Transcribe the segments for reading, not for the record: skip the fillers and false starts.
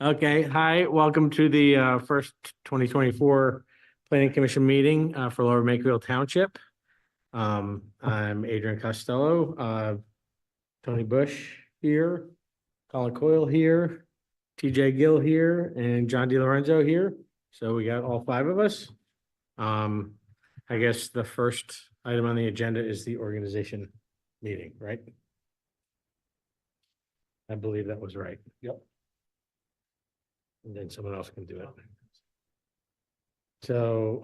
Okay, hi, welcome to the first 2024 Planning Commission meeting for Lower Makefield Township. I'm Adrian Costello, Tony Bush here, Colin Coyle here, TJ Gill here, and John DiLorenzo here. So we got all five of us. I guess the first item on the agenda is the organization meeting, right? I believe that was right. Yep. And then someone else can do it. So,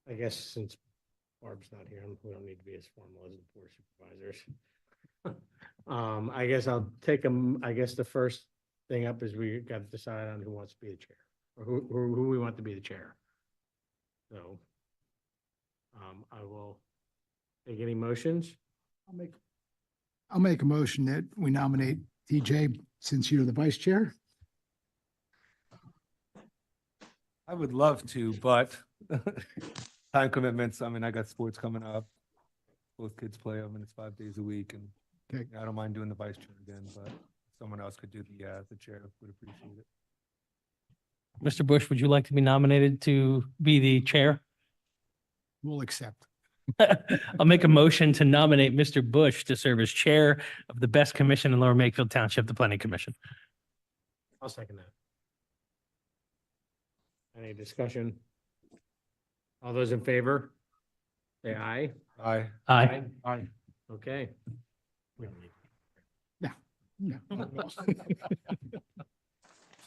I guess since Barb's not here, we don't need to be as formal as the board supervisors. I guess I'll take them. I guess the first thing up is we got to decide on who wants to be the chair or who we want to be the chair. So, I will take any motions. I'll make a motion that we nominate TJ since you're the vice chair. I would love to, but time commitments. I mean, I got sports coming up. Both kids play them, and it's 5 days a week. And Okay. I don't mind doing the vice chair again, but if someone else could do the chair. Would appreciate it. Mr. Bush, would you like to be nominated to be the chair? We'll accept. I'll make a motion to nominate Mr. Bush to serve as chair of the best commission in Lower Makefield Township, the Planning Commission. I'll second that. Any discussion? All those in favor? Say aye. Aye. Aye. Aye. Okay. No.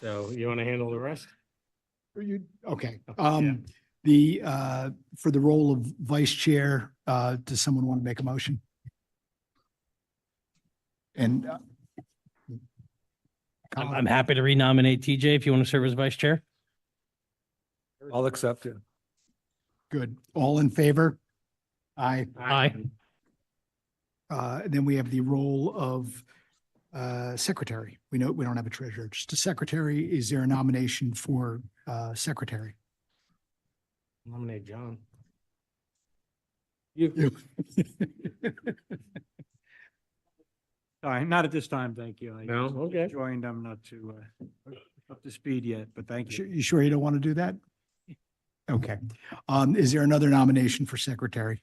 So you want to handle the rest? Okay. Yeah. For the role of vice chair, does someone want to make a motion? And I'm happy to renominate TJ if you want to serve as vice chair. I'll accept it. good. All in favor? Aye. Aye. Then we have the role of secretary. We know we don't have a treasurer, just a secretary. Is there a nomination for secretary? Nominate John. You. Not at this time, thank you. I No? Okay. joined, I'm not too up to speed yet, but thank you. You sure you don't want to do that? Okay. Is there another nomination for secretary?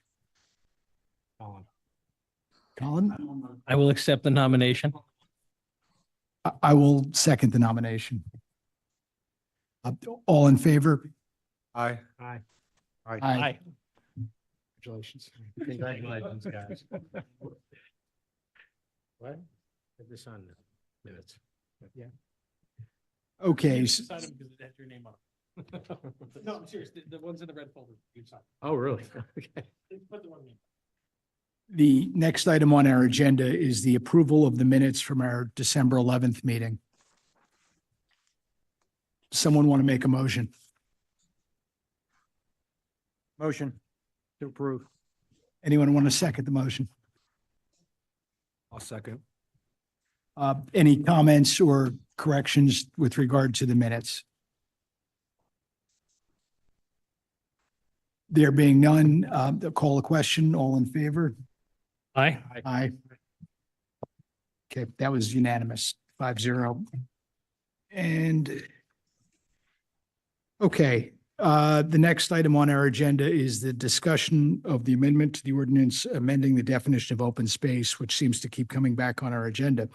Colin? I will accept the nomination. I will second the nomination. All in favor? Aye. Aye. Aye. Congratulations. Congratulations, guys. What? Put this on the minutes. Yeah. Okay. No, I'm serious. The ones in the red folder. Oh, really? Okay. The next item on our agenda is the approval of the minutes from our December 11th meeting. Someone want to make a motion? Motion to approve. Anyone want to second the motion? I'll second. Any comments or corrections with regard to the minutes? There being none, I'll call a question. All in favor? Aye. Aye. Okay, that was unanimous, 5-0. And okay, the next item on our agenda is the discussion of the amendment to the ordinance amending the definition of open space, which seems to keep coming back on our agenda.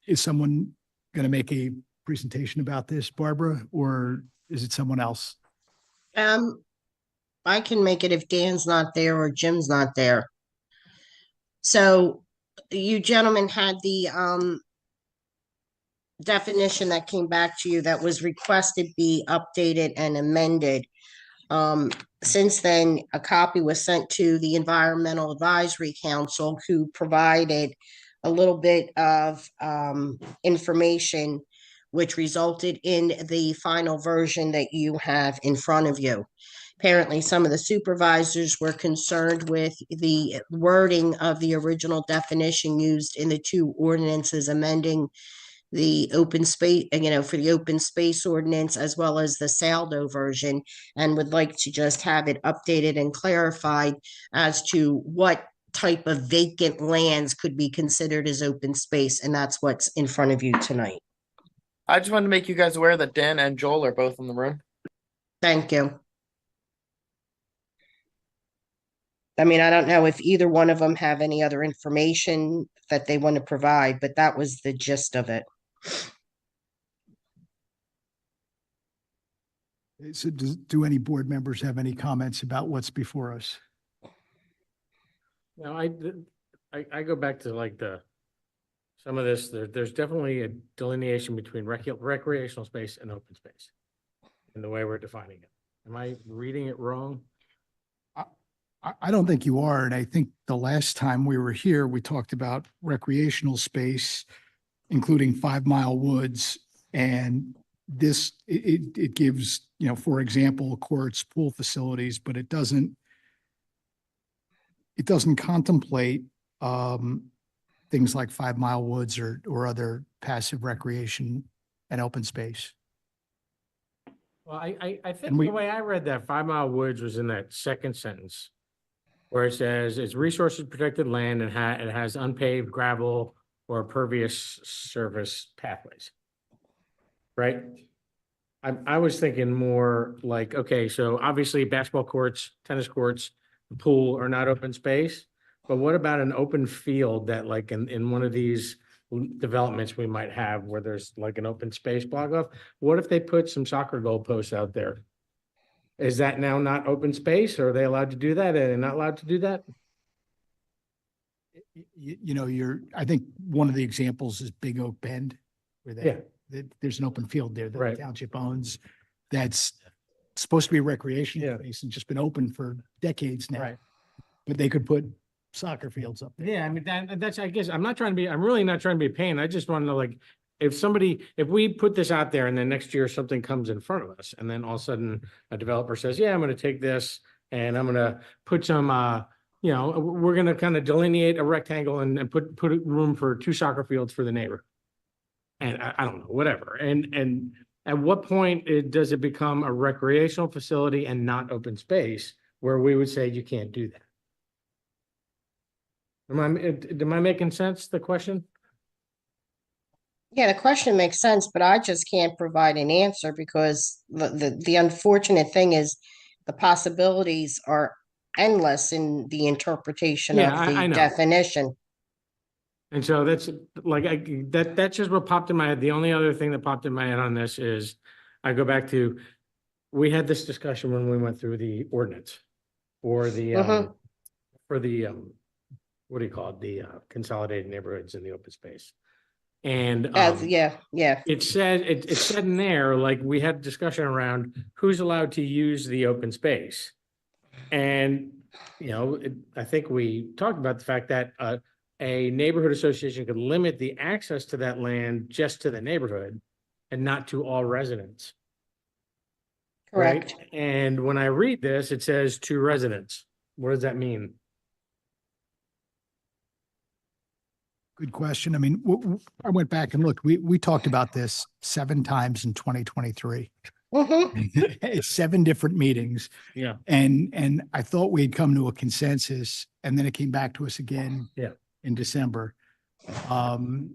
Is someone going to make a presentation about this, Barbara, or is it someone else? I can make it if Dan's not there or Jim's not there. So you gentlemen had the definition that came back to you that was requested be updated and amended. Since then, a copy was sent to the Environmental Advisory Council, who provided a little bit of information, which resulted in the final version that you have in front of you. Apparently, some of the supervisors were concerned with the wording of the original definition used in the two ordinances amending the open space, for the open space ordinance as well as the Saldo version, and would like to just have it updated and clarified as to what type of vacant lands could be considered as open space, and that's what's in front of you tonight. I just wanted to make you guys aware that Dan and Joel are both in the room. Thank you. I mean, I don't know if either one of them have any other information that they want to provide, but that was the gist of it. So do any board members have any comments about what's before us? No, I go back to like some of this, there's definitely a delineation between recreational space and open space in the way we're defining it. Am I reading it wrong? I don't think you are. And I think the last time we were here, we talked about recreational space, including 5 Mile Woods. And this, it gives, for example, courts, pool facilities, but it doesn't contemplate things like 5 Mile Woods or other passive recreation and open space. Well, I think And we- the way I read that 5 Mile Woods was in that second sentence where it says it's resources protected land and it has unpaved gravel or pervious surface pathways. Right? I was thinking more like, okay, so obviously basketball courts, tennis courts, pool are not open space, but what about an open field that like in one of these developments we might have where there's like an open space block off? What if they put some soccer goalposts out there? Is that now not open space? Or are they allowed to do that? Are they not allowed to do that? I think one of the examples is Big Oak Bend, where Yeah. there's an open field there that Right. the township owns. That's supposed to be a recreational Yeah. space and just been open for decades now. Right. But they could put soccer fields up there. Yeah, I mean, that's, I guess, I'm really not trying to be a pain. I just want to know, like, if we put this out there and then next year something comes in front of us and then all of a sudden a developer says, yeah, I'm going to take this and I'm going to put some, we're going to kind of delineate a rectangle and put room for 2 soccer fields for the neighbor. And I don't know, whatever. And at what point does it become a recreational facility and not open space where we would say you can't do that? Am I making sense, the question? Yeah, the question makes sense, but I just can't provide an answer because the unfortunate thing is the possibilities are endless in the interpretation Yeah, of I the know. definition. And so that's like, that's just what popped in my head. The only other thing that popped in my head on this is I go back to, we had this discussion when we went through the ordinance or Mhm. what do you call it? The consolidated neighborhoods in the open space. And Yeah. it said in there, like we had a discussion around who's allowed to use the open space. And, I think we talked about the fact that a neighborhood association could limit the access to that land just to the neighborhood and not to all residents. Right? Correct. And when I read this, it says to residents. What does that mean? Good question. I mean, I went back and looked, we talked about this 7 times in 2023. Mhm. It's 7 different meetings. Yeah. And I thought we'd come to a consensus and then it came back to us again. Yeah. In December. And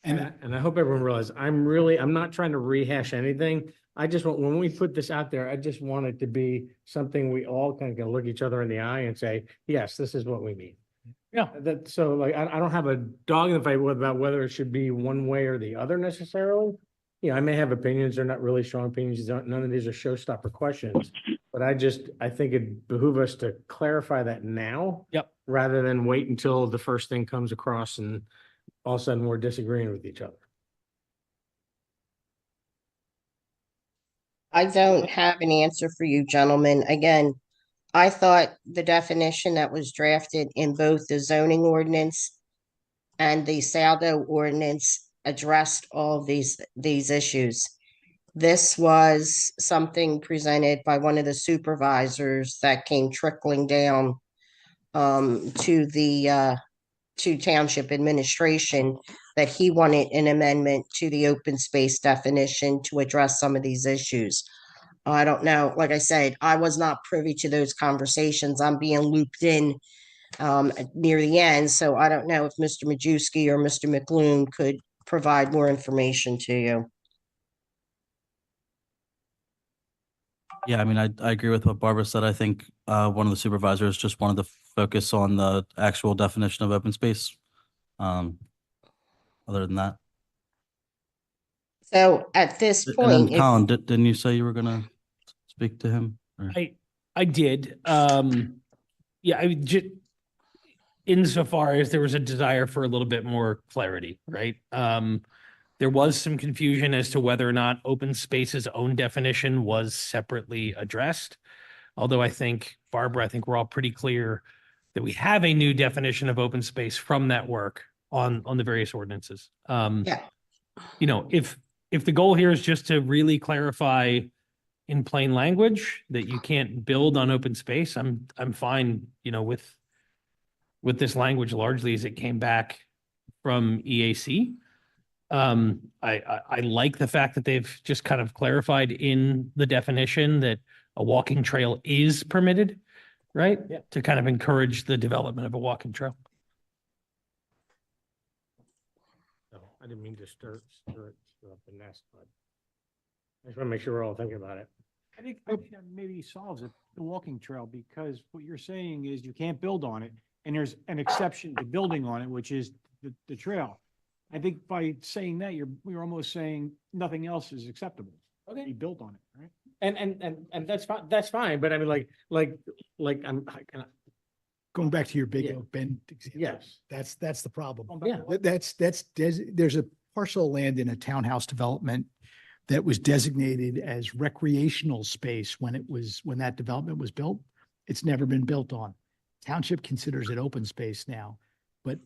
And I hope everyone realizes, I'm not trying to rehash anything. I just want, when we put this out there, I just want it to be something we all kind of can look each other in the eye and say, yes, this is what we mean. Yeah, so like, I don't have a dog in the fight about whether it should be one way or the other necessarily. I may have opinions, they're not really strong opinions, none of these are showstopper questions. But I think it behoove us to clarify that now. Yep. Rather than wait until the first thing comes across and all of a sudden we're disagreeing with each other. I don't have an answer for you, gentlemen. Again, I thought the definition that was drafted in both the zoning ordinance and the Saldo ordinance addressed all of these issues. This was something presented by one of the supervisors that came trickling down to the to township administration that he wanted an amendment to the open space definition to address some of these issues. I don't know, like I said, I was not privy to those conversations. I'm being looped in near the end, so I don't know if Mr. Majewski or Mr. McLoone could provide more information to you. Yeah, I mean, I agree with what Barbara said. I think one of the supervisors just wanted to focus on the actual definition of open space. Other than that. So at this And point, then Colin, didn't you say you were gonna speak to him? Or- I did. Yeah, I just insofar as there was a desire for a little bit more clarity, right? There was some confusion as to whether or not open space's own definition was separately addressed. Although I think, Barbara, I think we're all pretty clear that we have a new definition of open space from that work on the various ordinances. yeah, You know, if the goal here is just to really clarify in plain language that you can't build on open space, I'm fine, you know, with this language largely as it came back from EAC. I like the fact that they've just kind of clarified in the definition that a walking trail is permitted, right? Yeah. To kind of encourage the development of a walking trail. So I didn't mean to stir up the nest, but I just want to make sure we're all thinking about it. I think that maybe solves it, the walking trail, because what you're saying is you can't build on it, and there's an exception to building on it, which is the trail. I think by saying that, you're almost saying nothing else is acceptable. Okay. Be built on it, right? And that's fine, but I mean, like, Going back to your Big Yeah. Oak Bend example. yes, That's the problem. Yeah. There's a parcel of land in a townhouse development that was designated as recreational space when that development was built. It's never been built on. Township considers it open space now, but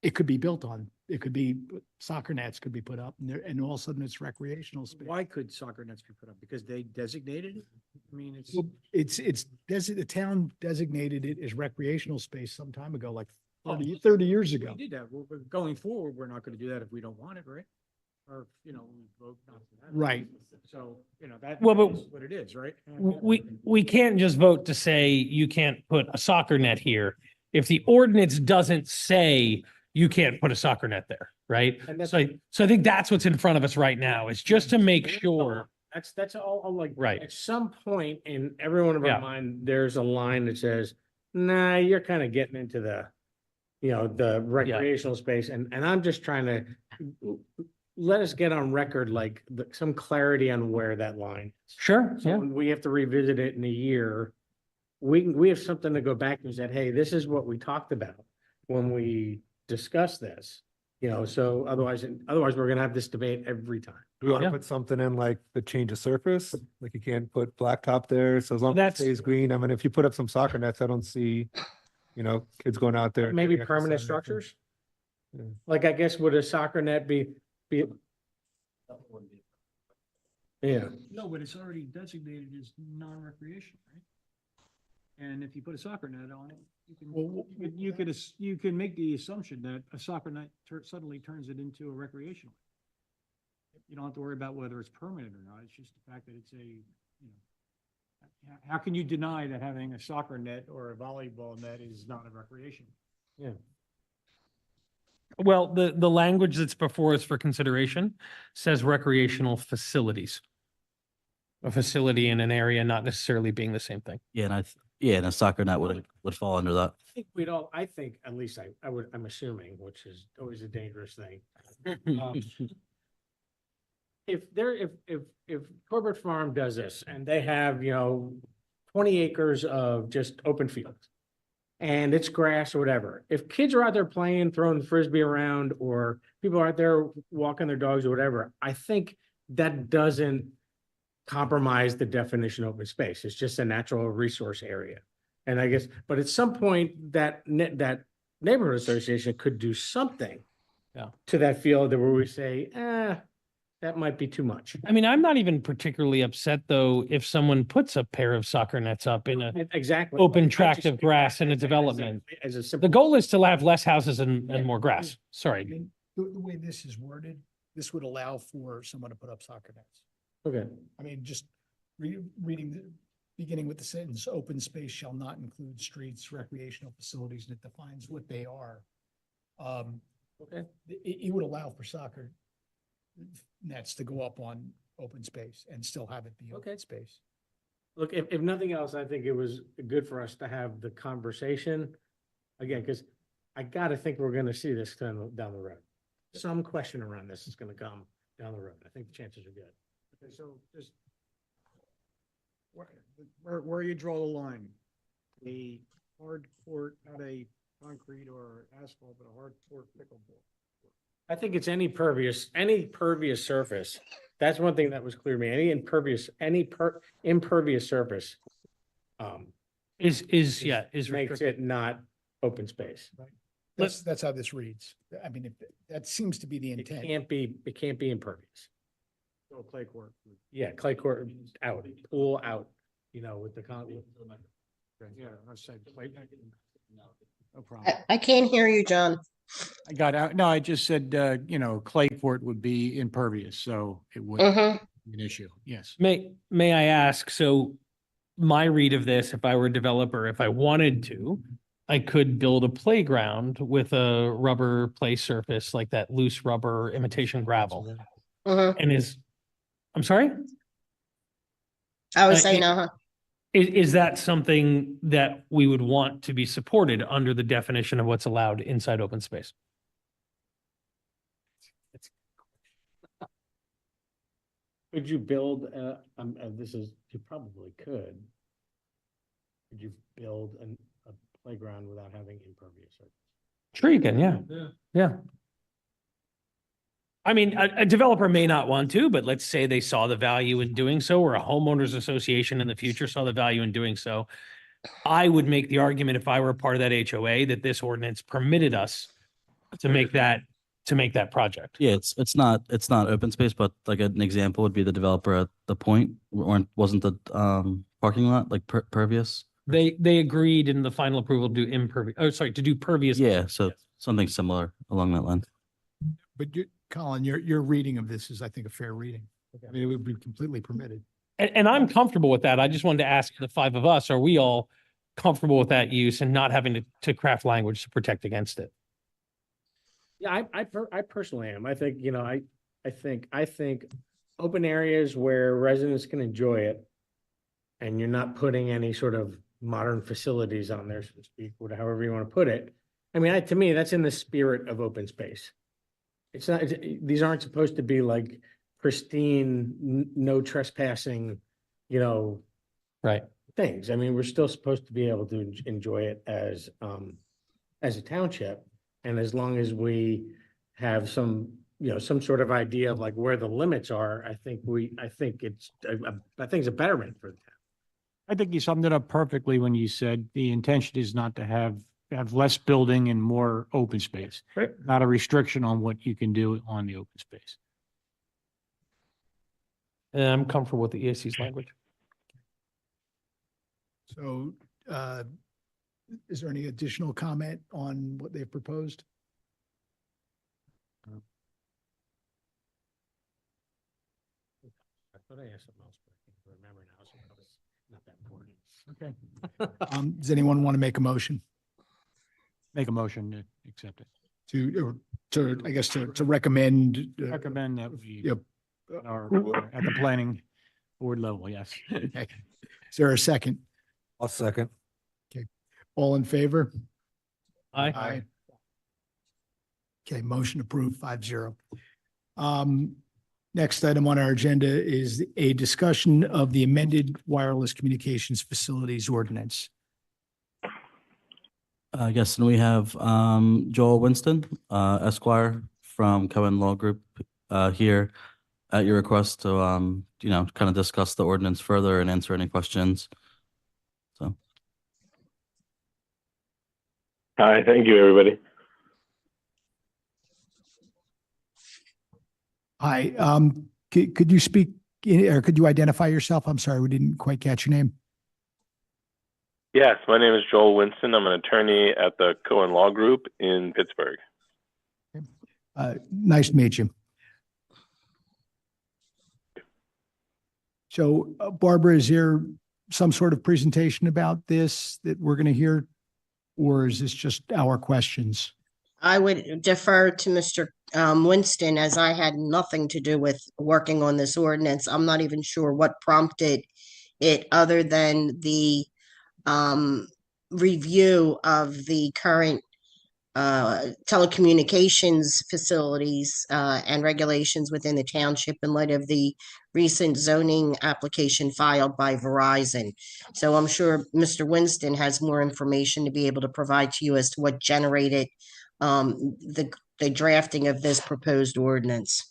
it could be built on. It could be soccer nets could be put up and all of a sudden it's recreational space. Why could soccer nets be put up? Because they designated it? I mean, it's. Well, the town designated it as recreational space some time ago, like 30 years ago. We did that. Well, but going forward, we're not gonna do that if we don't want it, right? Or, you know, we vote not to have it. Right. So, you know, that Well, but is what it is, right? We can't just vote to say you can't put a soccer net here if the ordinance doesn't say you can't put a soccer net there, right? And that's- So I think that's what's in front of us right now, is just to make sure. that's all like. Right. At some point in every one of Yeah. our mind, there's a line that says, nah, you're kind of getting into the, the recreational space. And I'm just trying to let us get on record, like some clarity on where that line. is. Sure, So yeah. when we have to revisit it in a year, we have something to go back and say, hey, this is what we talked about when we discussed this. So otherwise we're gonna have this debate every time. Do we want Yeah. to put something in like the change of surface? Like you can't put blacktop there, so as long as it That's- stays green. I mean, if you put up some soccer nets, I don't see, kids going out there. and Maybe getting permanent exercise. structures? Yeah. Like, I guess, would a soccer net be? Yeah, No, but it's already designated as non-recreational, right? And if you put a soccer net on it, you can make the assumption that a soccer net suddenly turns it into a recreational. You don't have to worry about whether it's permanent or not. It's just the fact that it's how can you deny that having a soccer net or a volleyball net is not a recreation? yeah. Well, the language that's before us for consideration says recreational facilities. A facility in an area not necessarily being the same thing. Yeah, and a soccer net would fall under that. I think, at least I'm assuming, which is always a dangerous thing. If Corbett Farm does this and they have, 20 acres of just open fields and it's grass or whatever, if kids are out there playing, throwing the frisbee around, or people are out there walking their dogs or whatever, I think that doesn't compromise the definition of open space. It's just a natural resource area. And I guess, but at some point that neighborhood association could do something Yeah. to that field that where we say, that might be too much. I mean, I'm not even particularly upset though, if someone puts a pair of soccer nets up in a Exactly. open I tract just of think grass that in a as development. As a The simple. goal is to have less houses and more grass. I Sorry. mean, the way this is worded, this would allow for someone to put up soccer nets. Okay, I mean, just beginning with the sentence, open space shall not include streets, recreational facilities, and it defines what they are. okay. It would allow for soccer nets to go up on open space and still have it be Okay. open space. Look, if nothing else, I think it was good for us to have the conversation again, because I gotta think we're gonna see this down the road. Some question around this is gonna come down the road. I think the chances are good. Okay, so just where you draw the line? A hard court, not a concrete or asphalt, but a hard court pickleball. I think it's any pervious surface. That's one thing that was clear to me. Any impervious surface. Is makes restricted. it not open space. That's how this reads. I mean, that seems to be the It intent. can't be impervious. So clay court. Yeah, clay court out, pool out, with the Yeah, I said clay. No problem. I can't hear you, John. I got out. No, I just said, clay court would be impervious, so it would Mm-hmm. be an issue. Yes. May I ask, so my read of this, if I were a developer, if I wanted to, I could build a playground with a rubber play surface like that loose rubber imitation gravel. Mm-hmm. And I'm sorry? I was Uh, saying, it- Is that something that we would want to be supported under the definition of what's allowed inside open space? Could you build, you probably could. Could you build a playground without having impervious surface? Sure you can, yeah. Yeah. I mean, a developer may not want to, but let's say they saw the value in doing so, or a homeowners association in the future saw the value in doing so. I would make the argument if I were part of that HOA that this ordinance permitted us to make that project. Yeah, it's not open space, but like an example would be the developer at the point, wasn't the parking lot like pervious? They agreed in the final approval to do to do pervious. Yeah, so something similar along that line. But Colin, your reading of this is, I think, a fair reading. I mean, it would be completely permitted. And I'm comfortable with that. I just wanted to ask the five of us, are we all comfortable with that use and not having to craft language to protect against it? Yeah, I personally am. I think, I think open areas where residents can enjoy it and you're not putting any sort of modern facilities on there, so to speak, or however you want to put it. I mean, to me, that's in the spirit of open space. It's not, these aren't supposed to be like pristine, no trespassing, Right. things. I mean, we're still supposed to be able to enjoy it as a township. And as long as we have some sort of idea of like where the limits are, I think it's a betterment for the town. I think you summed it up perfectly when you said the intention is not to have less building and more open space. Right. Not a restriction on what you can do on the open space. And I'm comfortable with the EAC's language. So, is there any additional comment on what they've proposed? I thought I asked something else, but I can't remember now, so that was not that important. Okay. Does anyone want to make a motion Make a motion to accept it. I guess, to recommend? Recommend that we Yep. at the planning board level, yes. Okay. Is there a second? I'll second. All in favor? Aye. Okay, motion approved 5-0. Next item on our agenda is a discussion of the amended wireless communications facilities ordinance. Yes, and we have Joel Winston, Esquire from Cohen Law Group here at your request to kind of discuss the ordinance further and answer any questions. So. Hi, thank you, everybody. Hi, could you speak, or could you identify yourself? I'm sorry, we didn't quite catch your name. Yes, my name is Joel Winston. I'm an attorney at the Cohen Law Group in Pittsburgh. Nice to meet you. So Barbara, is there some sort of presentation about this that we're going to hear? Or is this just our questions? I would defer to Mr. Winston, as I had nothing to do with working on this ordinance. I'm not even sure what prompted it, other than the review of the current telecommunications facilities and regulations within the township in light of the recent zoning application filed by Verizon. So I'm sure Mr. Winston has more information to be able to provide to you as to what generated the drafting of this proposed ordinance.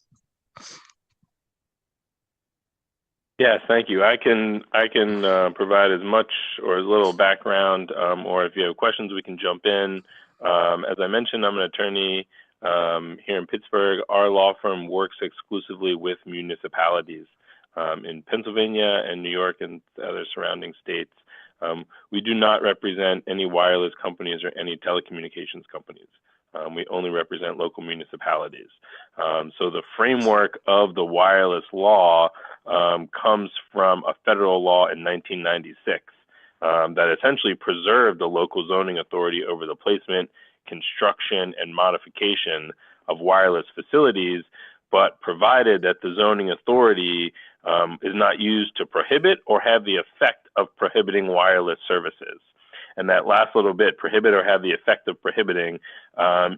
Yes, thank you. I can provide as much or as little background, or if you have questions, we can jump in. As I mentioned, I'm an attorney here in Pittsburgh. Our law firm works exclusively with municipalities in Pennsylvania and New York and other surrounding states. We do not represent any wireless companies or any telecommunications companies. We only represent local municipalities. So the framework of the wireless law comes from a federal law in 1996 that essentially preserved the local zoning authority over the placement, construction, and modification of wireless facilities, but provided that the zoning authority is not used to prohibit or have the effect of prohibiting wireless services. And that last little bit, prohibit or have the effect of prohibiting,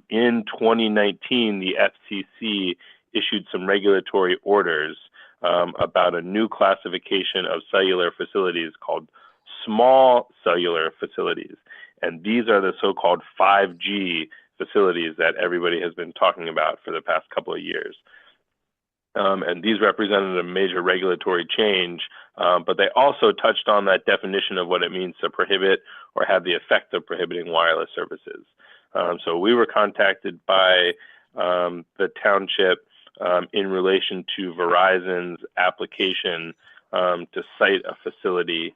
in 2019, the FCC issued some regulatory orders about a new classification of cellular facilities called small cellular facilities. And these are the so-called 5G facilities that everybody has been talking about for the past couple of years. And these represented a major regulatory change, but they also touched on that definition of what it means to prohibit or have the effect of prohibiting wireless services. So we were contacted by the township in relation to Verizon's application to site a facility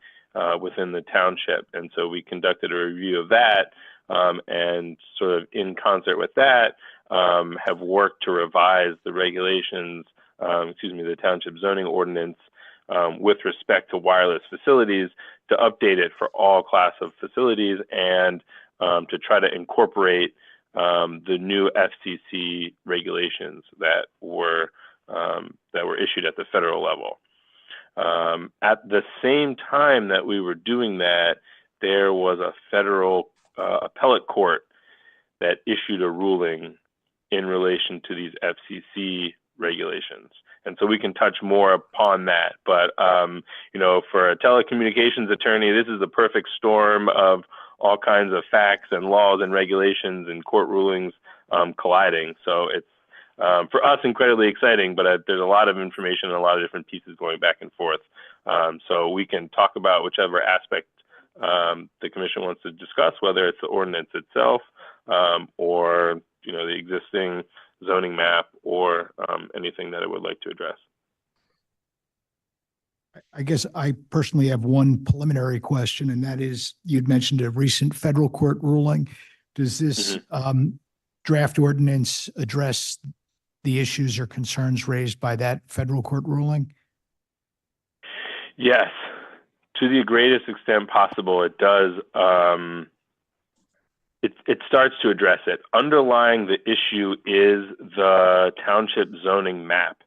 within the township. And so we conducted a review of that, and sort of in concert with that, have worked to revise the regulations, the township zoning ordinance with respect to wireless facilities, to update it for all class of facilities, and to try to incorporate the new FCC regulations that were issued at the federal level. At the same time that we were doing that, there was a federal appellate court that issued a ruling in relation to these FCC regulations. And so we can touch more upon that. But, for a telecommunications attorney, this is the perfect storm of all kinds of facts and laws and regulations and court rulings colliding. So it's, for us, incredibly exciting, but there's a lot of information and a lot of different pieces going back and forth. So we can talk about whichever aspect the commission wants to discuss, whether it's the ordinance itself or the existing zoning map or anything that it would like to address. I guess I personally have one preliminary question, and that is, you'd mentioned a recent federal court ruling. Does this draft ordinance address the issues or concerns raised by that federal court ruling? Yes, to the greatest extent possible, it does. It starts to address it. Underlying the issue is the township zoning map.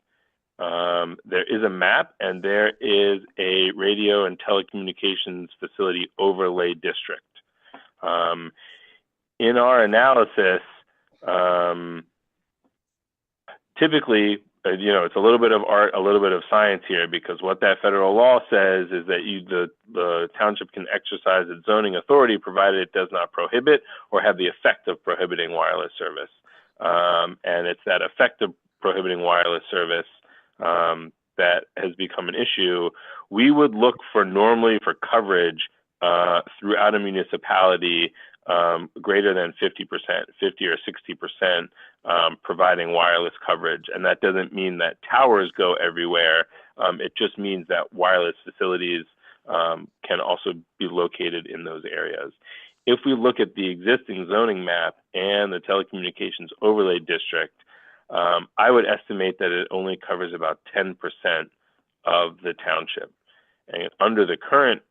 There is a map, and there is a radio and telecommunications facility overlay district. In our analysis, typically, it's a little bit of art, a little bit of science here, because what that federal law says is that the township can exercise its zoning authority provided it does not prohibit or have the effect of prohibiting wireless service. And it's that effect of prohibiting wireless service that has become an issue. We would look normally for coverage throughout a municipality greater than 50%, 50 or 60%, providing wireless coverage. And that doesn't mean that towers go everywhere. It just means that wireless facilities can also be located in those areas. If we look at the existing zoning map and the telecommunications overlay district, I would estimate that it only covers about 10% of the township. And under the current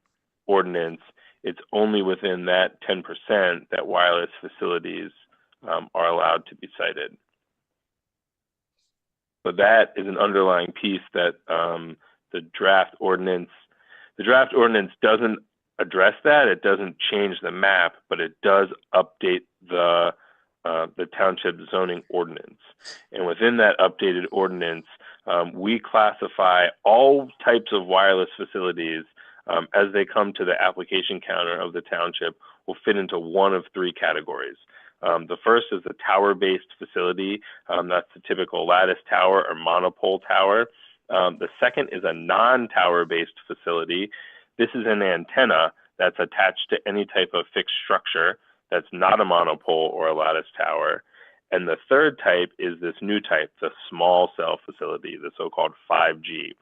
ordinance, it's only within that 10% that wireless facilities are allowed to be sited. So that is an underlying piece that the draft ordinance doesn't address that. It doesn't change the map, but it does update the township zoning ordinance. And within that updated ordinance, we classify all types of wireless facilities as they come to the application counter of the township will fit into one of three categories. The first is a tower-based facility. That's the typical lattice tower or monopole tower. The second is a non-tower-based facility. This is an antenna that's attached to any type of fixed structure that's not a monopole or a lattice tower. And the third type is this new type, the small cell facility, the so-called 5G.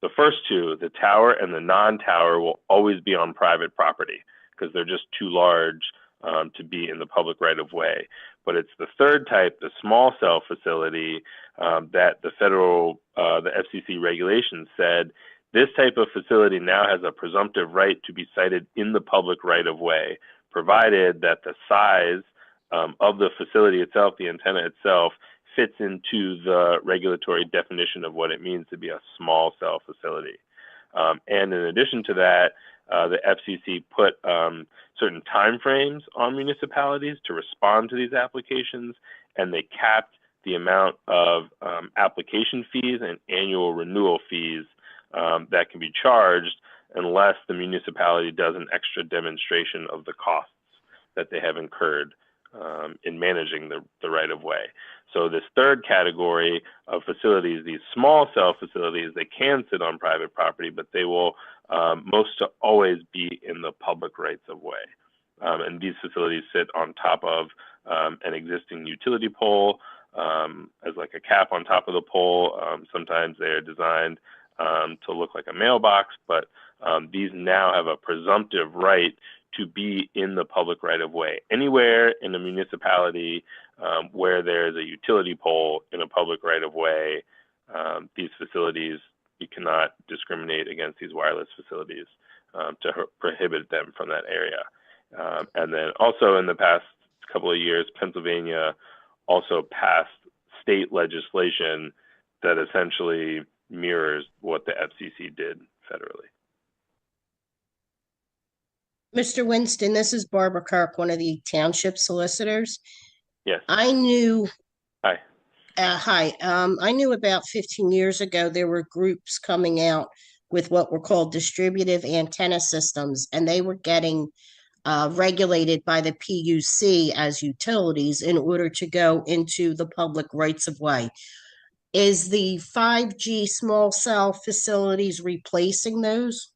The first two, the tower and the non-tower, will always be on private property because they're just too large to be in the public right-of-way. But it's the third type, the small cell facility, that the FCC regulations said this type of facility now has a presumptive right to be sited in the public right-of-way, provided that the size of the facility itself, the antenna itself, fits into the regulatory definition of what it means to be a small cell facility. And in addition to that, the FCC put certain timeframes on municipalities to respond to these applications, and they capped the amount of application fees and annual renewal fees that can be charged unless the municipality does an extra demonstration of the costs that they have incurred in managing the right-of-way. So this third category of facilities, these small cell facilities, they can sit on private property, but they will most always be in the public rights-of-way. And these facilities sit on top of an existing utility pole as like a cap on top of the pole. Sometimes they are designed to look like a mailbox, but these now have a presumptive right to be in the public right-of-way. Anywhere in a municipality where there is a utility pole in a public right-of-way, these facilities, you cannot discriminate against these wireless facilities to prohibit them from that area. And then also in the past couple of years, Pennsylvania also passed state legislation that essentially mirrors what the FCC did federally. Mr. Winston, this is Barbara Kirk, one of the township solicitors. Yes. I knew. Hi. Hi. I knew about 15 years ago there were groups coming out with what were called distributive antenna systems, and they were getting regulated by the PUC as utilities in order to go into the public rights of way. Is the 5G small cell facilities replacing those?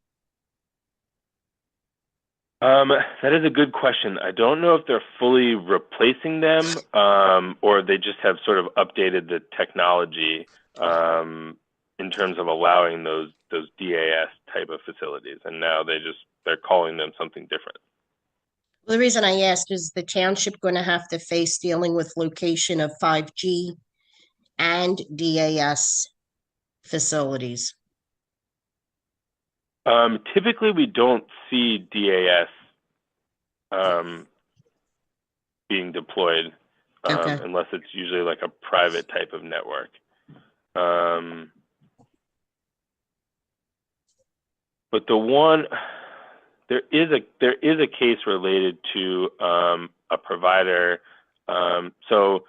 That is a good question. I don't know if they're fully replacing them or they just have sort of updated the technology in terms of allowing those DAS type of facilities. And now they're calling them something different. Well, the reason I ask is the township going to have to face dealing with location of 5G and DAS facilities? Typically, we don't see DAS being deployed unless it's usually like a private type of network. But there is a case related to a provider. So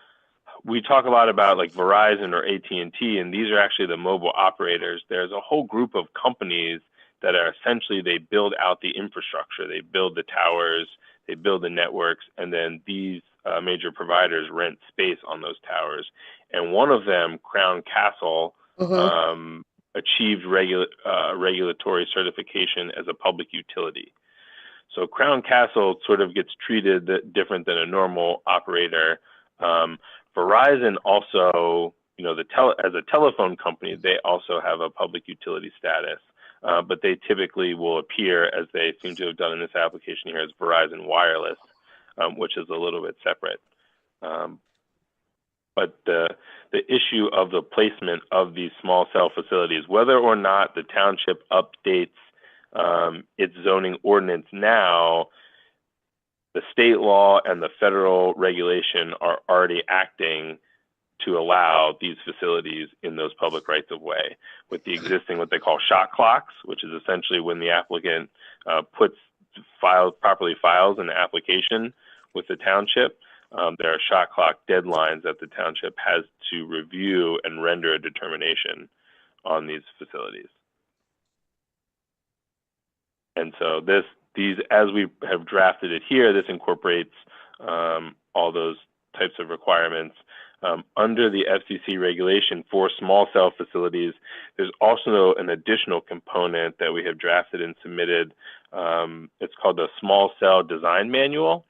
we talk a lot about like Verizon or AT&T, and these are actually the mobile operators. There's a whole group of companies that are essentially, they build out the infrastructure, they build the towers, they build the networks, and then these major providers rent space on those towers. And one of them, Crown Castle, achieved regulatory certification as a public utility. So Crown Castle sort of gets treated different than a normal operator. Verizon also, you know, as a telephone company, they also have a public utility status, but they typically will appear, as they seem to have done in this application here, as Verizon Wireless, which is a little bit separate. But the issue of the placement of these small cell facilities, whether or not the township updates its zoning ordinance now, the state law and the federal regulation are already acting to allow these facilities in those public rights of way, with the existing what they call shot clocks, which is essentially when the applicant properly files an application with the township. There are shot clock deadlines that the township has to review and render a determination on these facilities. And so these, as we have drafted it here, this incorporates all those types of requirements. Under the FCC regulation for small cell facilities, there's also an additional component that we have drafted and submitted. It's called the Small Cell Design Manual.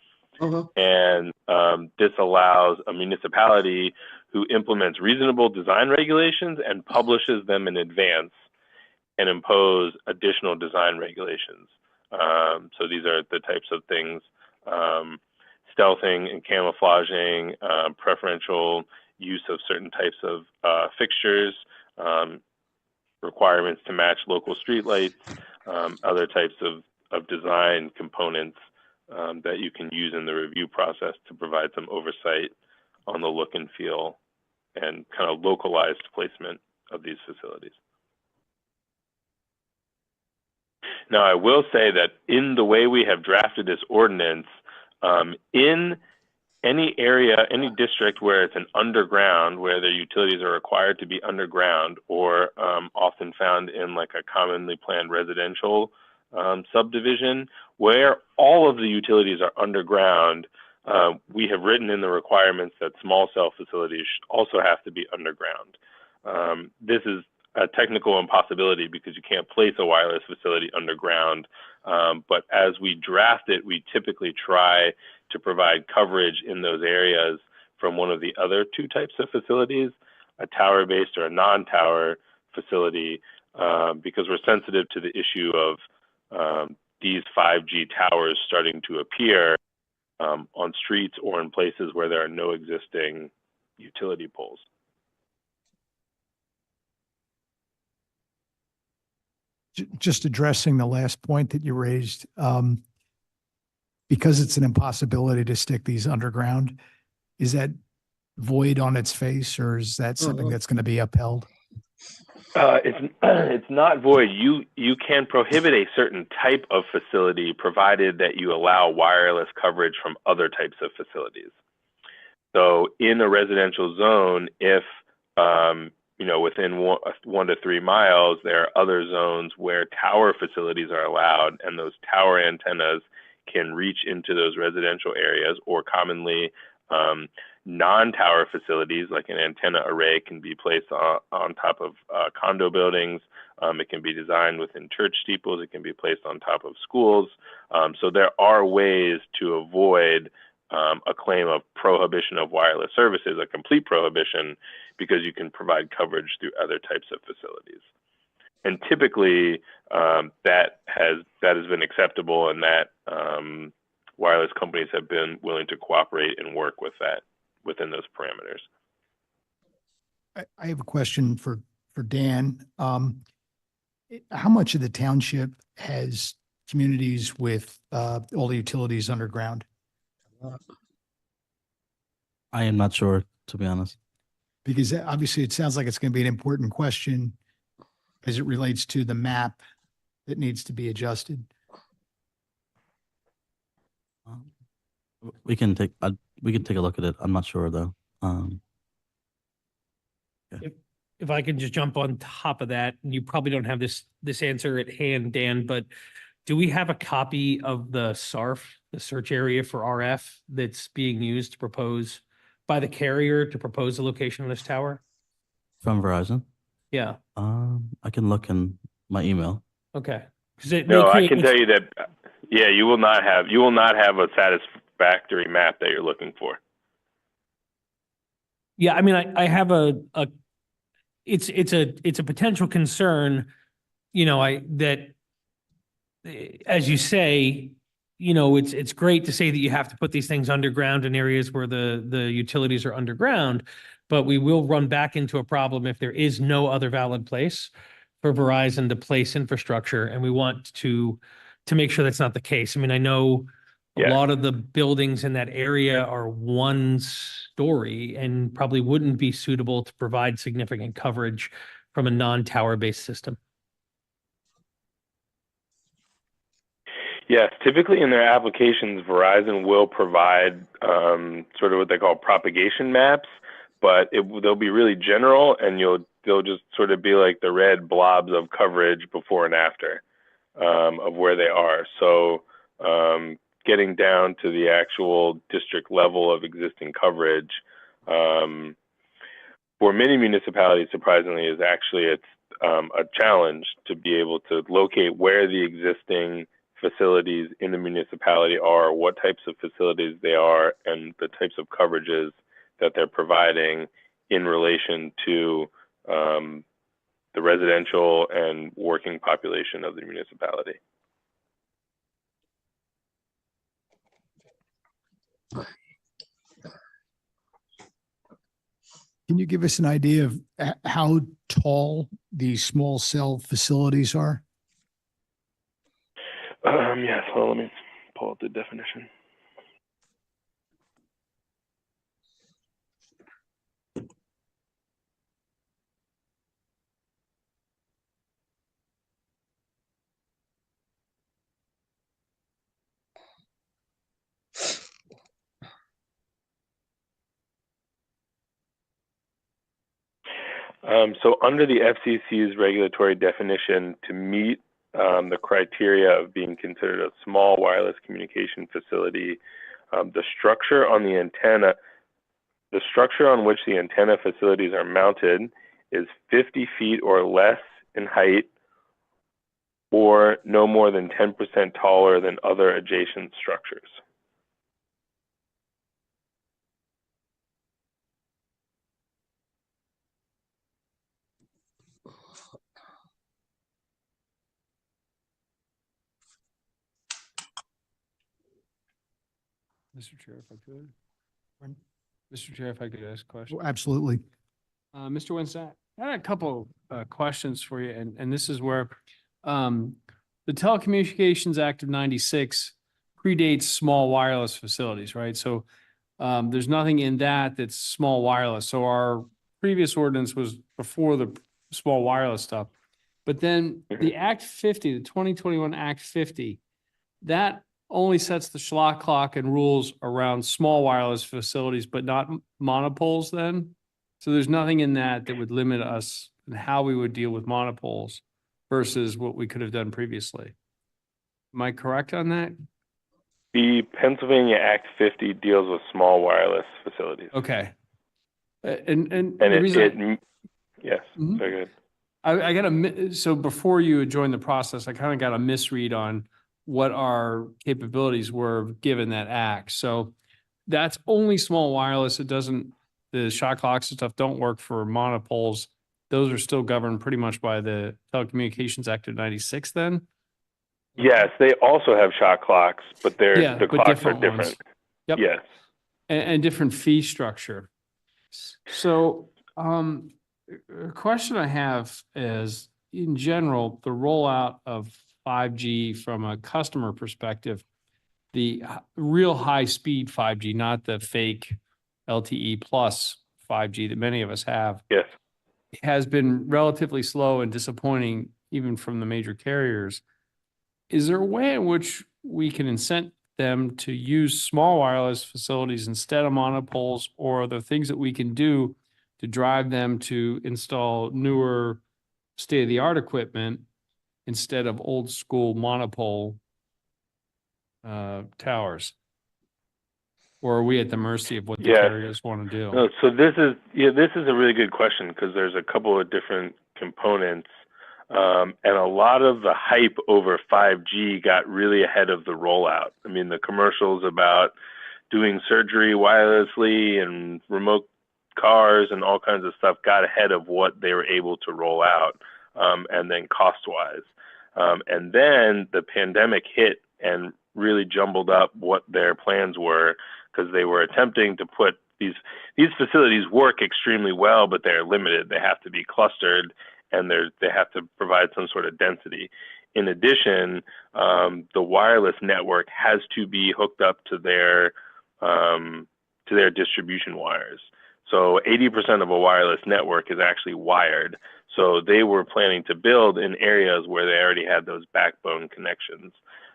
And this allows a municipality who implements reasonable design regulations and publishes them in advance and impose additional design regulations. So these are the types of things, stealthing and camouflaging, preferential use of certain types of fixtures, requirements to match local streetlights, other types of design components that you can use in the review process to provide some oversight on the look and feel and kind of localized placement of these facilities. Now, I will say that in the way we have drafted this ordinance, in any area, any district where it's an underground, where the utilities are required to be underground, or often found in like a commonly planned residential subdivision, where all of the utilities are underground, we have written in the requirements that small cell facilities also have to be underground. This is a technical impossibility because you can't place a wireless facility underground. But as we draft it, we typically try to provide coverage in those areas from one of the other two types of facilities, a tower-based or a non-tower facility, because we're sensitive to the issue of these 5G towers starting to appear on streets or in places where there are no existing utility poles. Just addressing the last point that you raised, because it's an impossibility to stick these underground, is that void on its face, or is that something that's going to be upheld? It's not void. You can prohibit a certain type of facility provided that you allow wireless coverage from other types of facilities. So in a residential zone, if you know, within 1 to 3 miles, there are other zones where tower facilities are allowed, and those tower antennas can reach into those residential areas, or commonly non-tower facilities, like an antenna array, can be placed on top of condo buildings. It can be designed within church steeples. It can be placed on top of schools. So there are ways to avoid a claim of prohibition of wireless services, a complete prohibition, because you can provide coverage through other types of facilities. And typically that has been acceptable, and that wireless companies have been willing to cooperate and work with that within those parameters. I have a question for Dan. How much of the township has communities with all the utilities underground? I am not sure, to be honest. Because obviously it sounds like it's going to be an important question as it relates to the map that needs to be adjusted. We can take a look at it. I'm not sure though. If I can just jump on top of that, and you probably don't have this answer at hand, Dan, but do we have a copy of the SARF, the search area for RF, that's being used to propose by the carrier to propose the location of this tower? From Verizon? Yeah. I can look in my email. Okay. No, I can tell you that Yeah, you will not have a satisfactory map that you're looking for. Yeah, I mean, I have it's a potential concern, as you say, it's great to say that you have to put these things underground in areas where the utilities are underground, but we will run back into a problem if there is no other valid place for Verizon to place infrastructure, and we want to make sure that's not the case. I mean, I know a Yeah. lot of the buildings in that area are one story and probably wouldn't be suitable to provide significant coverage from a non-tower based system. Yes, typically in their applications, Verizon will provide sort of what they call propagation maps, but they'll be really general, and they'll just sort of be like the red blobs of coverage before and after of where they are. So getting down to the actual district level of existing coverage for many municipalities, surprisingly, is actually a challenge to be able to locate where the existing facilities in the municipality are, what types of facilities they are, and the types of coverages that they're providing in relation to the residential and working population of the municipality. Can you give us an idea of how tall these small cell facilities are? Yes, well, let me pull up the definition. So under the FCC's regulatory definition, to meet the criteria of being considered a small wireless communication facility, the structure on which the antenna facilities are mounted is 50 feet or less in height, or no more than 10% taller than other adjacent structures. Mr. Chair, if I could. Mr. Chair, if I could ask a question. Absolutely. Mr. Winston, I had a couple questions for you, and this is where the Telecommunications Act of 96 predates small wireless facilities, right? So there's nothing in that that's small wireless. So our previous ordinance was before the small wireless stuff. But then the Act 50, the 2021 Act 50, that only sets the shot clock and rules around small wireless facilities, but not monopoles then. So there's nothing in that that would limit us in how we would deal with monopoles versus what we could have done previously. Am I correct on that? The Pennsylvania Act 50 deals with small wireless facilities. Okay. And yes, Mhm. very good. I got so before you joined the process, I kind of got a misread on what our capabilities were given that act. So that's only small wireless. It doesn't, the shot clocks and stuff don't work for monopoles. Those are still governed pretty much by the Telecommunications Act of 96 then? Yes, they also have shot clocks, but the clocks are different different. ones. Yep. Yes. And different fee structure. So, a question I have is, in general, the rollout of 5G from a customer perspective, the real high-speed 5G, not the fake LTE plus 5G that many of us have, Yes. has been relatively slow and disappointing even from the major carriers. Is there a way in which we can incent them to use small wireless facilities instead of monopoles, or are there things that we can do to drive them to install newer state-of-the-art equipment instead of old school monopole towers? Or are we at the mercy of what the carriers want to do? No, so this is a really good question, because there's a couple of different components And a lot of the hype over 5G got really ahead of the rollout. I mean, the commercials about doing surgery wirelessly and remote cars and all kinds of stuff got ahead of what they were able to roll out, and then cost-wise. And then the pandemic hit and really jumbled up what their plans were, because they were attempting to put these facilities work extremely well, but they're limited. They have to be clustered, and they have to provide some sort of density. In addition, the wireless network has to be hooked up to their distribution wires. So 80% of a wireless network is actually wired. So they were planning to build in areas where they already had those backbone connections.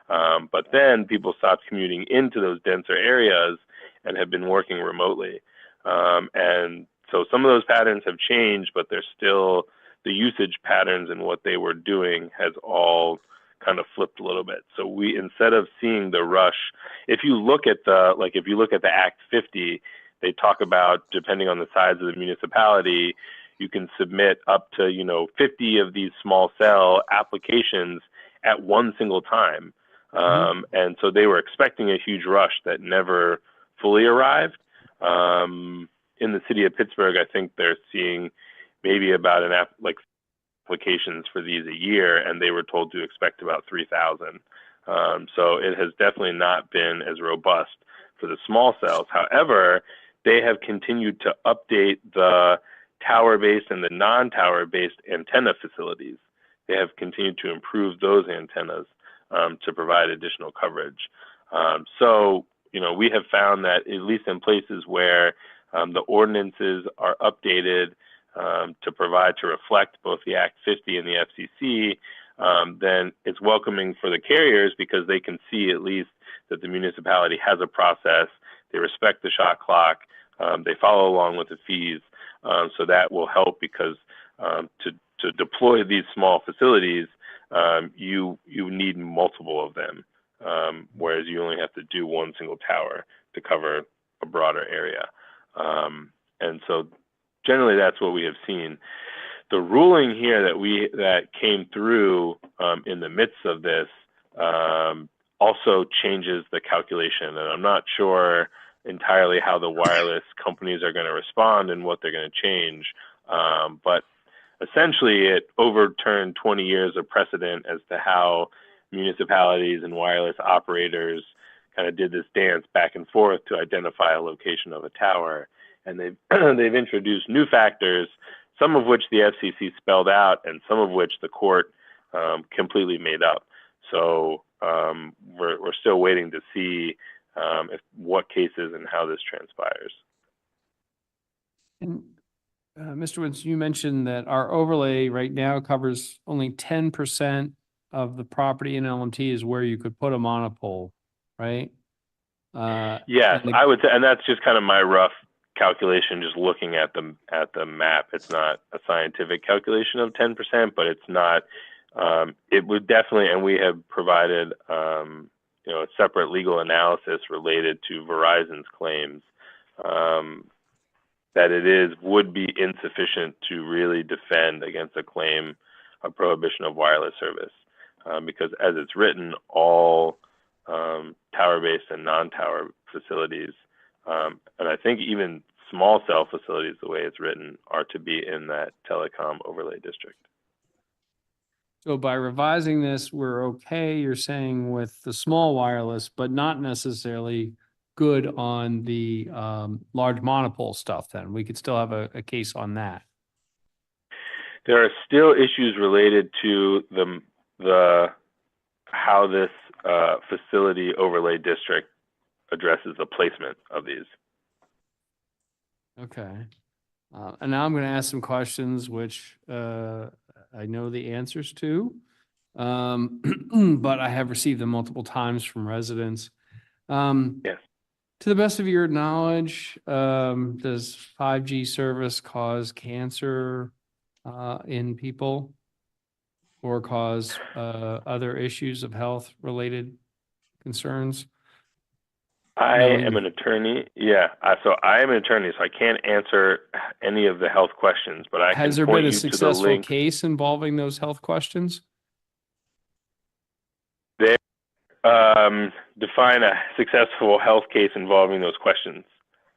But then people stopped commuting into those denser areas and have been working remotely. And so some of those patterns have changed, but there's still the usage patterns and what they were doing has all kind of flipped a little bit. So we, instead of seeing the rush, if you look at the Act 50, they talk about, depending on the size of the municipality, you can submit up to, 50 of these small cell applications at one single time. And so they were expecting a huge rush that never fully arrived. In the city of Pittsburgh, I think they're seeing maybe about applications for these a year, and they were told to expect about 3,000. So it has definitely not been as robust for the small cells. However, they have continued to update the tower-based and the non-tower-based antenna facilities. They have continued to improve those antennas to provide additional coverage. So, we have found that at least in places where the ordinances are updated to reflect both the Act 50 and the FCC, then it's welcoming for the carriers, because they can see at least that the municipality has a process. They respect the shot clock. They follow along with the fees. So that will help, because to deploy these small facilities, you need multiple of them, whereas you only have to do one single tower to cover a broader area. And so generally that's what we have seen. The ruling here that came through in the midst of this also changes the calculation, and I'm not sure entirely how the wireless companies are going to respond and what they're going to change. But essentially it overturned 20 years of precedent as to how municipalities and wireless operators kind of did this dance back and forth to identify a location of a tower. And they've introduced new factors, some of which the FCC spelled out and some of which the court completely made up. So we're still waiting to see what cases and how this transpires. And Mr. Woods, you mentioned that our overlay right now covers only 10% of the property in LMT is where you could put a monopole, right? Yes, I would say, and that's just kind of my rough calculation, just looking at the map. It's not a scientific calculation of 10%, but it's not. It would definitely, and we have provided a separate legal analysis related to Verizon's claims, that would be insufficient to really defend against a claim of prohibition of wireless service, because as it's written, all tower-based and non-tower facilities, and I think even small cell facilities, the way it's written, are to be in that telecom overlay district. So by revising this, we're okay, you're saying, with the small wireless, but not necessarily good on the large monopole stuff then? We could still have a case on that. There are still issues related to the how this facility overlay district addresses the placement of these. Okay. And now I'm going to ask some questions which I know the answers to, but I have received them multiple times from residents. Yes. To the best of your knowledge, does 5G service cause cancer in people or cause other issues of health related concerns? I No, am an attorney. Yeah, so I am an attorney, so I can't answer any of the health questions, but I Has can there point been a you to the successful link. case involving those health questions? Define a successful health case involving those questions.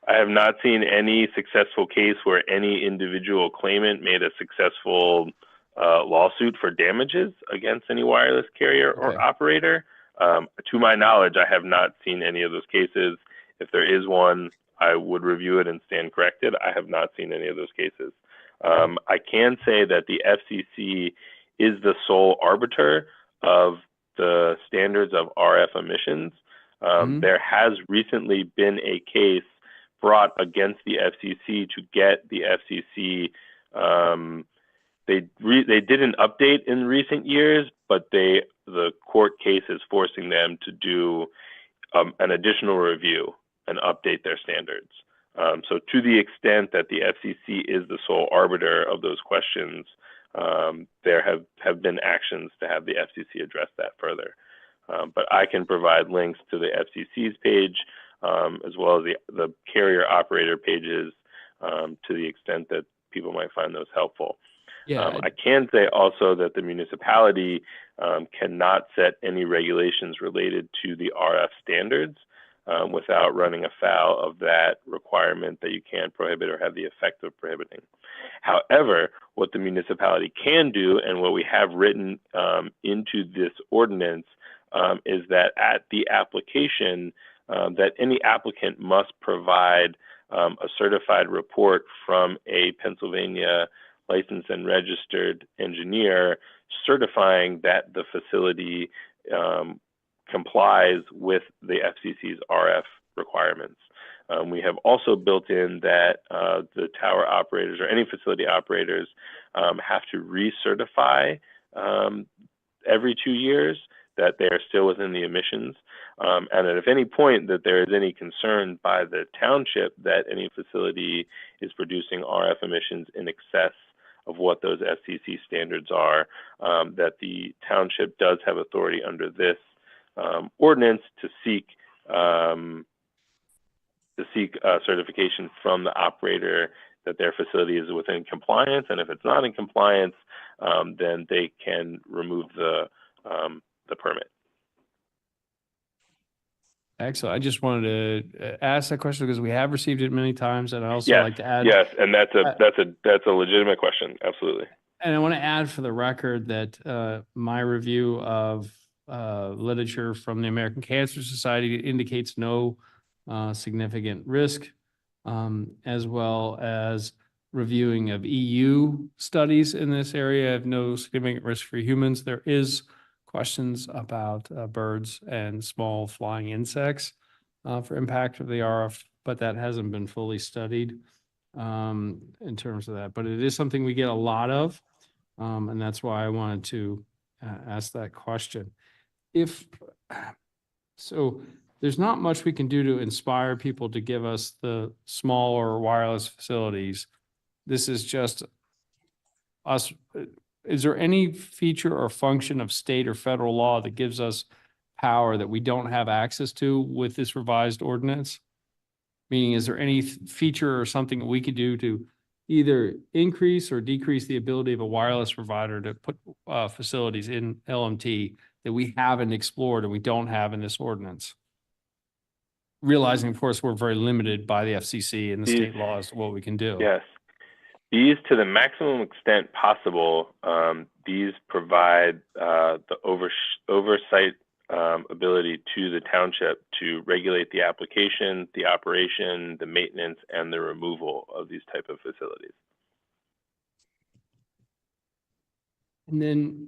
I have not seen any successful case where any individual claimant made a successful lawsuit for damages against any wireless carrier or Okay. operator. To my knowledge, I have not seen any of those cases. If there is one, I would review it and stand corrected. I have not seen any of those cases. I can say that the FCC is the sole arbiter of the standards of RF emissions. Mhm. There has recently been a case brought against the FCC to get the FCC. They did an update in recent years, but the court case is forcing them to do an additional review and update their standards. So to the extent that the FCC is the sole arbiter of those questions, there have been actions to have the FCC address that further. But I can provide links to the FCC's page, as well as the carrier operator pages, to the extent that people might find those helpful. Yeah. I can say also that the municipality cannot set any regulations related to the RF standards without running afoul of that requirement that you can't prohibit or have the effect of prohibiting. However, what the municipality can do, and what we have written into this ordinance, is that at the application, that any applicant must provide a certified report from a Pennsylvania licensed and registered engineer certifying that the facility complies with the FCC's RF requirements. We have also built in that the tower operators or any facility operators have to recertify every 2 years that they are still within the emissions. And that if any point that there is any concern by the township that any facility is producing RF emissions in excess of what those FCC standards are, that the township does have authority under this ordinance to seek certification from the operator that their facility is within compliance. And if it's not in compliance, then they can remove the permit. Excellent. I just wanted to ask that question because we have received it many times, and I also Yes, like to add. yes, and that's a legitimate question. Absolutely. And I want to add for the record that my review of literature from the American Cancer Society indicates no significant risk, as well as reviewing of EU studies in this area have no significant risk for humans. There is questions about birds and small flying insects for impact of the RF, but that hasn't been fully studied in terms of that. But it is something we get a lot of, and that's why I wanted to ask that question. So there's not much we can do to inspire people to give us the smaller wireless facilities. This is just us. Is there any feature or function of state or federal law that gives us power that we don't have access to with this revised ordinance? Meaning, is there any feature or something that we could do to either increase or decrease the ability of a wireless provider to put facilities in LMT that we haven't explored and we don't have in this ordinance? Realizing, of course, we're very limited by the FCC and the state law as to what we can do. Yes. These, to the maximum extent possible, these provide the oversight ability to the township to regulate the application, the operation, the maintenance, and the removal of these type of facilities. And then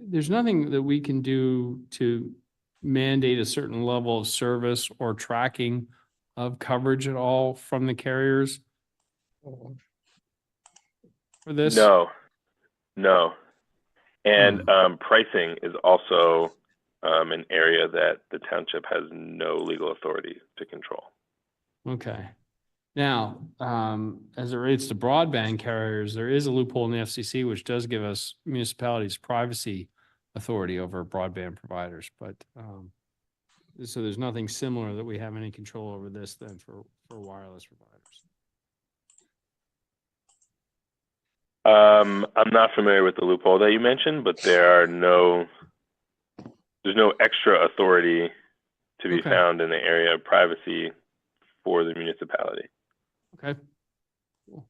there's nothing that we can do to mandate a certain level of service or tracking of coverage at all from the carriers for this? No. And pricing is also an area that the township has no legal authority to control. Okay. Now, as it relates to broadband carriers, there is a loophole in the FCC which does give us municipalities privacy authority over broadband providers, but So there's nothing similar that we have any control over this then for wireless providers. I'm not familiar with the loophole that you mentioned, but there's no extra authority to be Okay. found in the area of privacy for the municipality. Okay. Cool.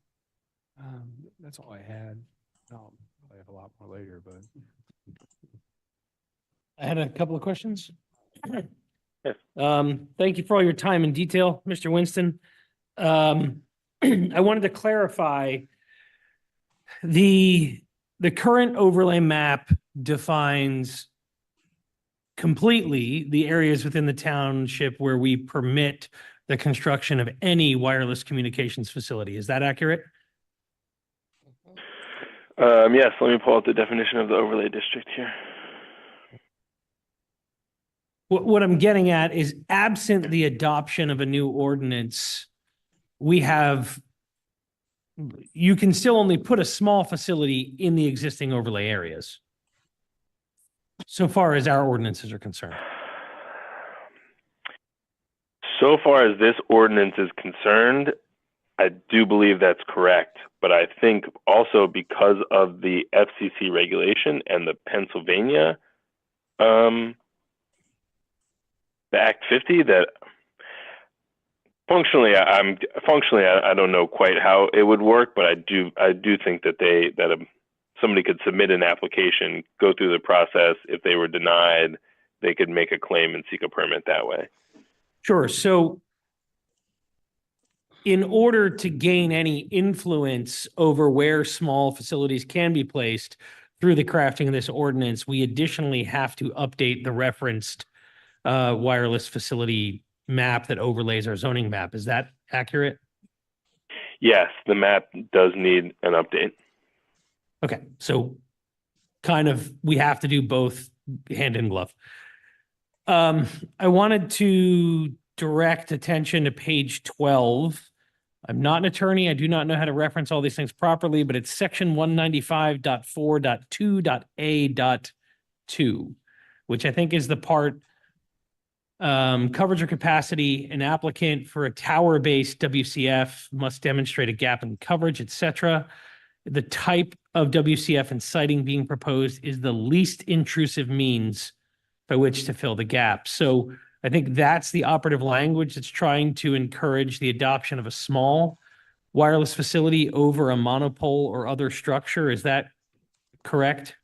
That's all I had. I have a lot more later, but. I had a couple of questions. Yes. Thank you for all your time and detail, Mr. Winston. I wanted to clarify the current overlay map defines completely the areas within the township where we permit the construction of any wireless communications facility. Is that accurate? Yes, let me pull out the definition of the overlay district here. What I'm getting at is, absent the adoption of a new ordinance, you can still only put a small facility in the existing overlay areas, so far as our ordinances are concerned. So far as this ordinance is concerned, I do believe that's correct, but I think also because of the FCC regulation and the Pennsylvania the Act 50, that functionally I don't know quite how it would work, but I do think that somebody could submit an application, go through the process. If they were denied, they could make a claim and seek a permit that way. Sure. So in order to gain any influence over where small facilities can be placed through the crafting of this ordinance, we additionally have to update the referenced wireless facility map that overlays our zoning map. Is that accurate? Yes, the map does need an update. Okay, so kind of we have to do both hand in glove. I wanted to direct attention to page 12. I'm not an attorney. I do not know how to reference all these things properly, but it's section 195.4.2.A.2, which I think is the part coverage or capacity. An applicant for a tower-based WCF must demonstrate a gap in coverage, etc. The type of WCF and siting being proposed is the least intrusive means by which to fill the gap. So I think that's the operative language that's trying to encourage the adoption of a small wireless facility over a monopole or other structure. Is that correct?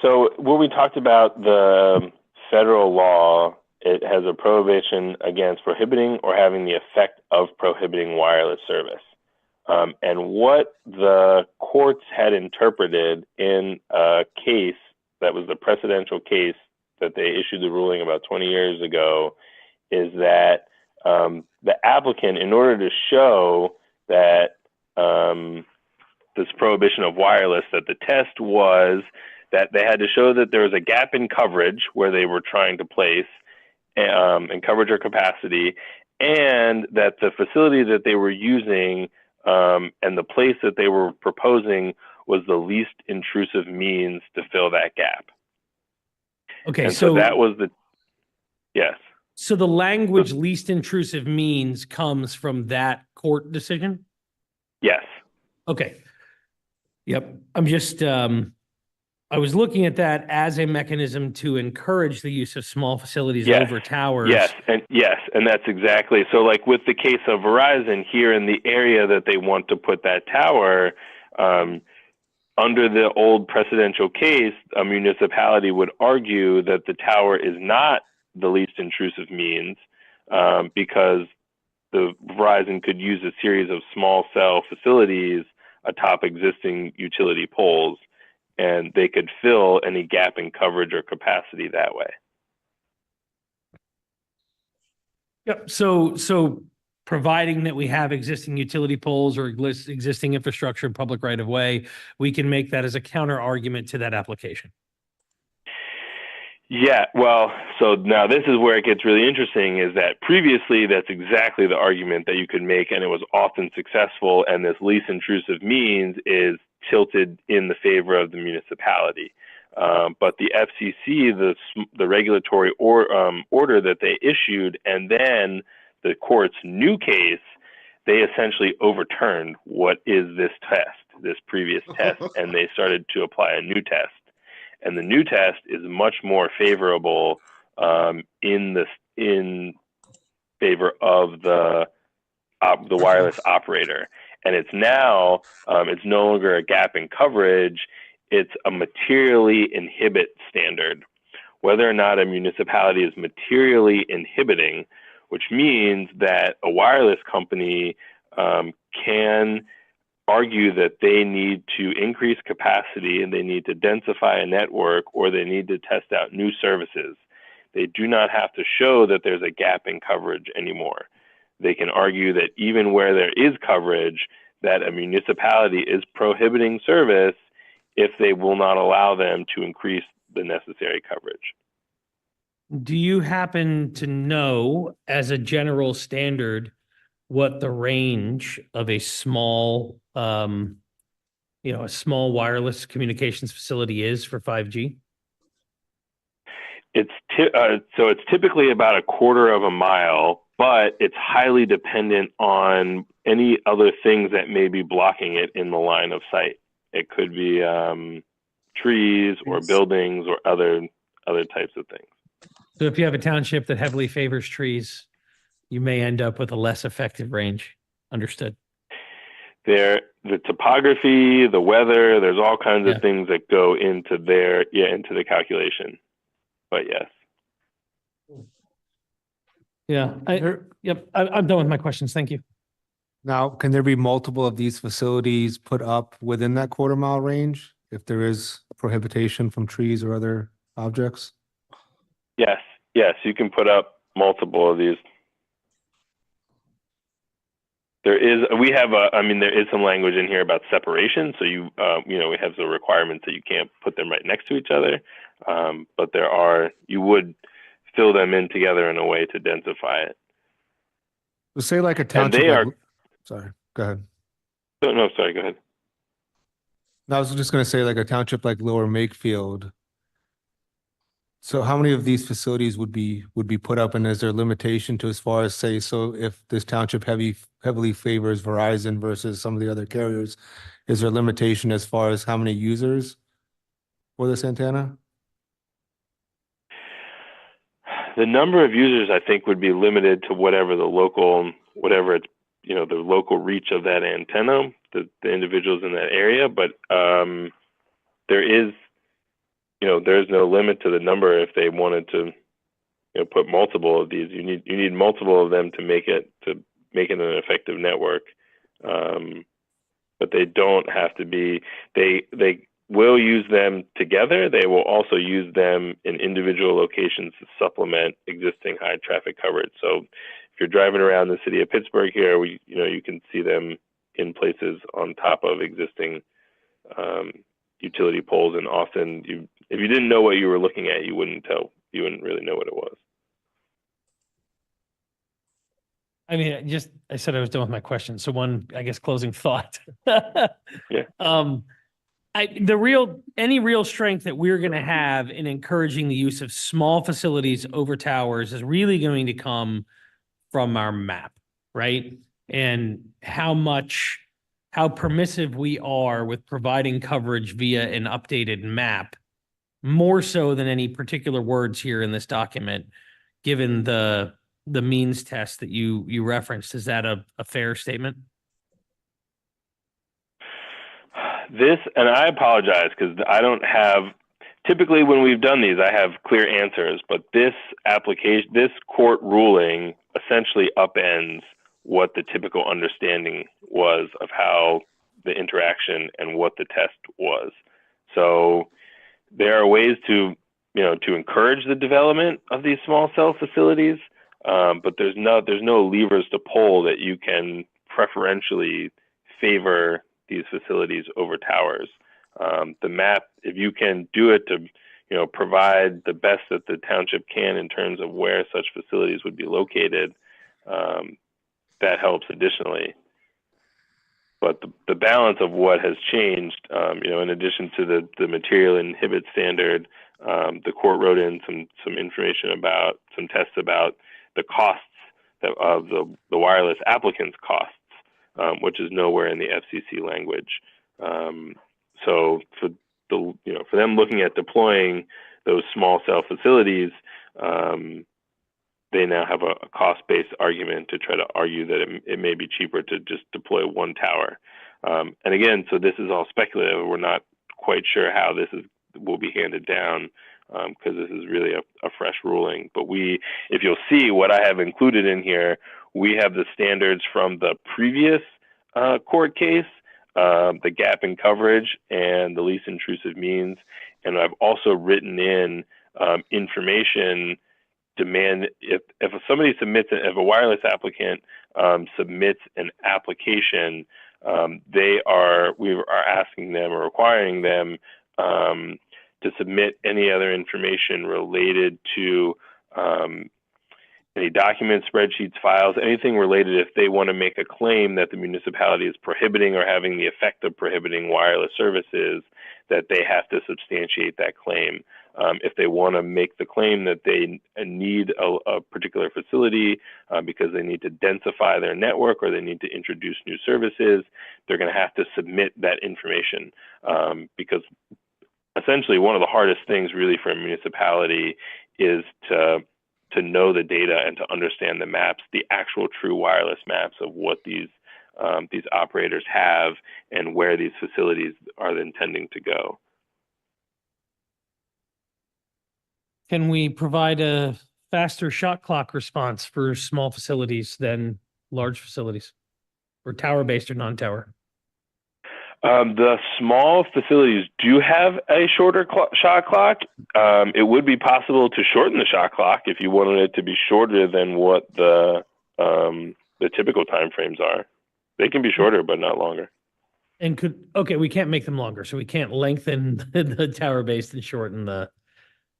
So what we talked about, the federal law, it has a prohibition against prohibiting or having the effect of prohibiting wireless service. And what the courts had interpreted in a case that was the precedential case that they issued the ruling about 20 years ago is that the applicant, in order to show that this prohibition of wireless, that the test was that they had to show that there was a gap in coverage where they were trying to place in coverage or capacity, and that the facility that they were using and the place that they were proposing was the least intrusive means to fill that gap. Okay, and so that was yes. So the language least intrusive means comes from that court decision? Yes. Okay. Yep. I'm just, I was looking at that as a mechanism to encourage the use of small facilities over towers. Yes, and that's exactly. So like with the case of Verizon here in the area that they want to put that tower, under the old precedential case, a municipality would argue that the tower is not the least intrusive means because the Verizon could use a series of small cell facilities atop existing utility poles, and they could fill any gap in coverage or capacity that way. Yep. So providing that we have existing utility poles or existing infrastructure in public right of way, we can make that as a counter argument to that application. Yeah, well, so now this is where it gets really interesting, is that previously that's exactly the argument that you could make, and it was often successful, and this least intrusive means is tilted in the favor of the municipality. But the FCC, the regulatory order that they issued, and then the court's new case, they essentially overturned what is this test, this previous test, and they started to apply a new test. And the new test is much more favorable in favor of the wireless operator. And it's now it's no longer a gap in coverage; it's a materially inhibit standard. Whether or not a municipality is materially inhibiting, which means that a wireless company can argue that they need to increase capacity and they need to densify a network, or they need to test out new services. They do not have to show that there's a gap in coverage anymore. They can argue that even where there is coverage, that a municipality is prohibiting service if they will not allow them to increase the necessary coverage. Do you happen to know, as a general standard, what the range of a small, a small wireless communications facility is for 5G? So it's typically about a quarter of a mile, but it's highly dependent on any other things that may be blocking it in the line of sight. It could be trees or buildings or other types of things. So if you have a township that heavily favors trees, you may end up with a less effective range. Understood. The topography, the weather, there's all kinds of things that go into into the calculation. But yes. Yeah. I'm done with my questions. Thank you. Now, can there be multiple of these facilities put up within that quarter-mile range if there is prohibition from trees or other objects? Yes, you can put up multiple of these. There is some language in here about separation. So we have the requirements that you can't put them right next to each other. But you would fill them in together in a way to densify it. So say like a township. Sorry, go ahead. No, sorry, go ahead. No, I was just going to say like a township like Lower Makefield. So how many of these facilities would be put up, and is there a limitation to, as far as, say, so if this township heavily favors Verizon versus some of the other carriers, is there a limitation as far as how many users for this antenna? The number of users, I think, would be limited to whatever the local reach of that antenna, the individuals in that area. But there's no limit to the number. If they wanted to, put multiple of these, you need multiple of them to make it an effective network. But they don't have to be. They will use them together. They will also use them in individual locations to supplement existing high traffic coverage. So if you're driving around the city of Pittsburgh here, you can see them in places on top of existing utility poles, and often if you didn't know what you were looking at, you wouldn't really know what it was. I mean, I said I was done with my question. So one, I guess, closing thought. Yeah. Any real strength that we're going to have in encouraging the use of small facilities over towers is really going to come from our map, right? And how permissive we are with providing coverage via an updated map, more so than any particular words here in this document, given the means test that you referenced. Is that a fair statement? And I apologize because I don't have, typically when we've done these, I have clear answers, but this court ruling essentially upends what the typical understanding was of how the interaction and what the test was. So there are ways to encourage the development of these small cell facilities, but there's no levers to pull that you can preferentially favor these facilities over towers. The map, if you can do it to provide the best that the township can in terms of where such facilities would be located, that helps additionally. But the balance of what has changed, in addition to the material inhibit standard, the court wrote in some information about some tests about the costs of the wireless applicants' costs, which is nowhere in the FCC language. So for them looking at deploying those small cell facilities, they now have a cost-based argument to try to argue that it may be cheaper to just deploy one tower. And again, so this is all speculative. We're not quite sure how this will be handed down, because this is really a fresh ruling. But if you'll see what I have included in here, we have the standards from the previous court case, the gap in coverage and the least intrusive means. And I've also written in information demand if somebody submits if a wireless applicant submits an application, we are asking them or requiring them to submit any other information related to any documents, spreadsheets, files, anything related if they want to make a claim that the municipality is prohibiting or having the effect of prohibiting wireless services, that they have to substantiate that claim. If they want to make the claim that they need a particular facility because they need to densify their network or they need to introduce new services, they're going to have to submit that information, because essentially one of the hardest things really for a municipality is to know the data and to understand the maps, the actual true wireless maps of what these operators have and where these facilities are intending to go. Can we provide a faster shot clock response for small facilities than large facilities, or tower-based or non-tower? The small facilities do have a shorter shot clock. It would be possible to shorten the shot clock if you wanted it to be shorter than what the typical timeframes are. They can be shorter, but not longer. And we can't make them longer, so we can't lengthen the tower-based and shorten the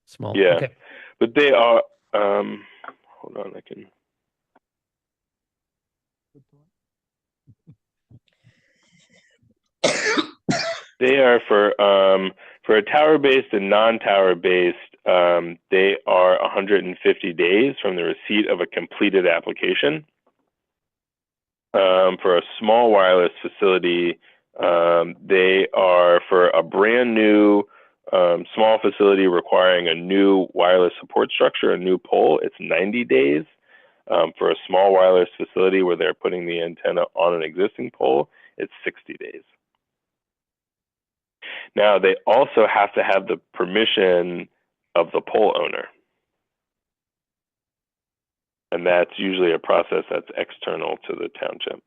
small. Yeah, okay. But they are. Hold on, I can. They are for a tower-based and non-tower-based. They are 150 days from the receipt of a completed application. For a small wireless facility, they are for a brand new small facility requiring a new wireless support structure, a new pole. It's 90 days. For a small wireless facility where they're putting the antenna on an existing pole, it's 60 days. Now, they also have to have the permission of the pole owner. And that's usually a process that's external to the township.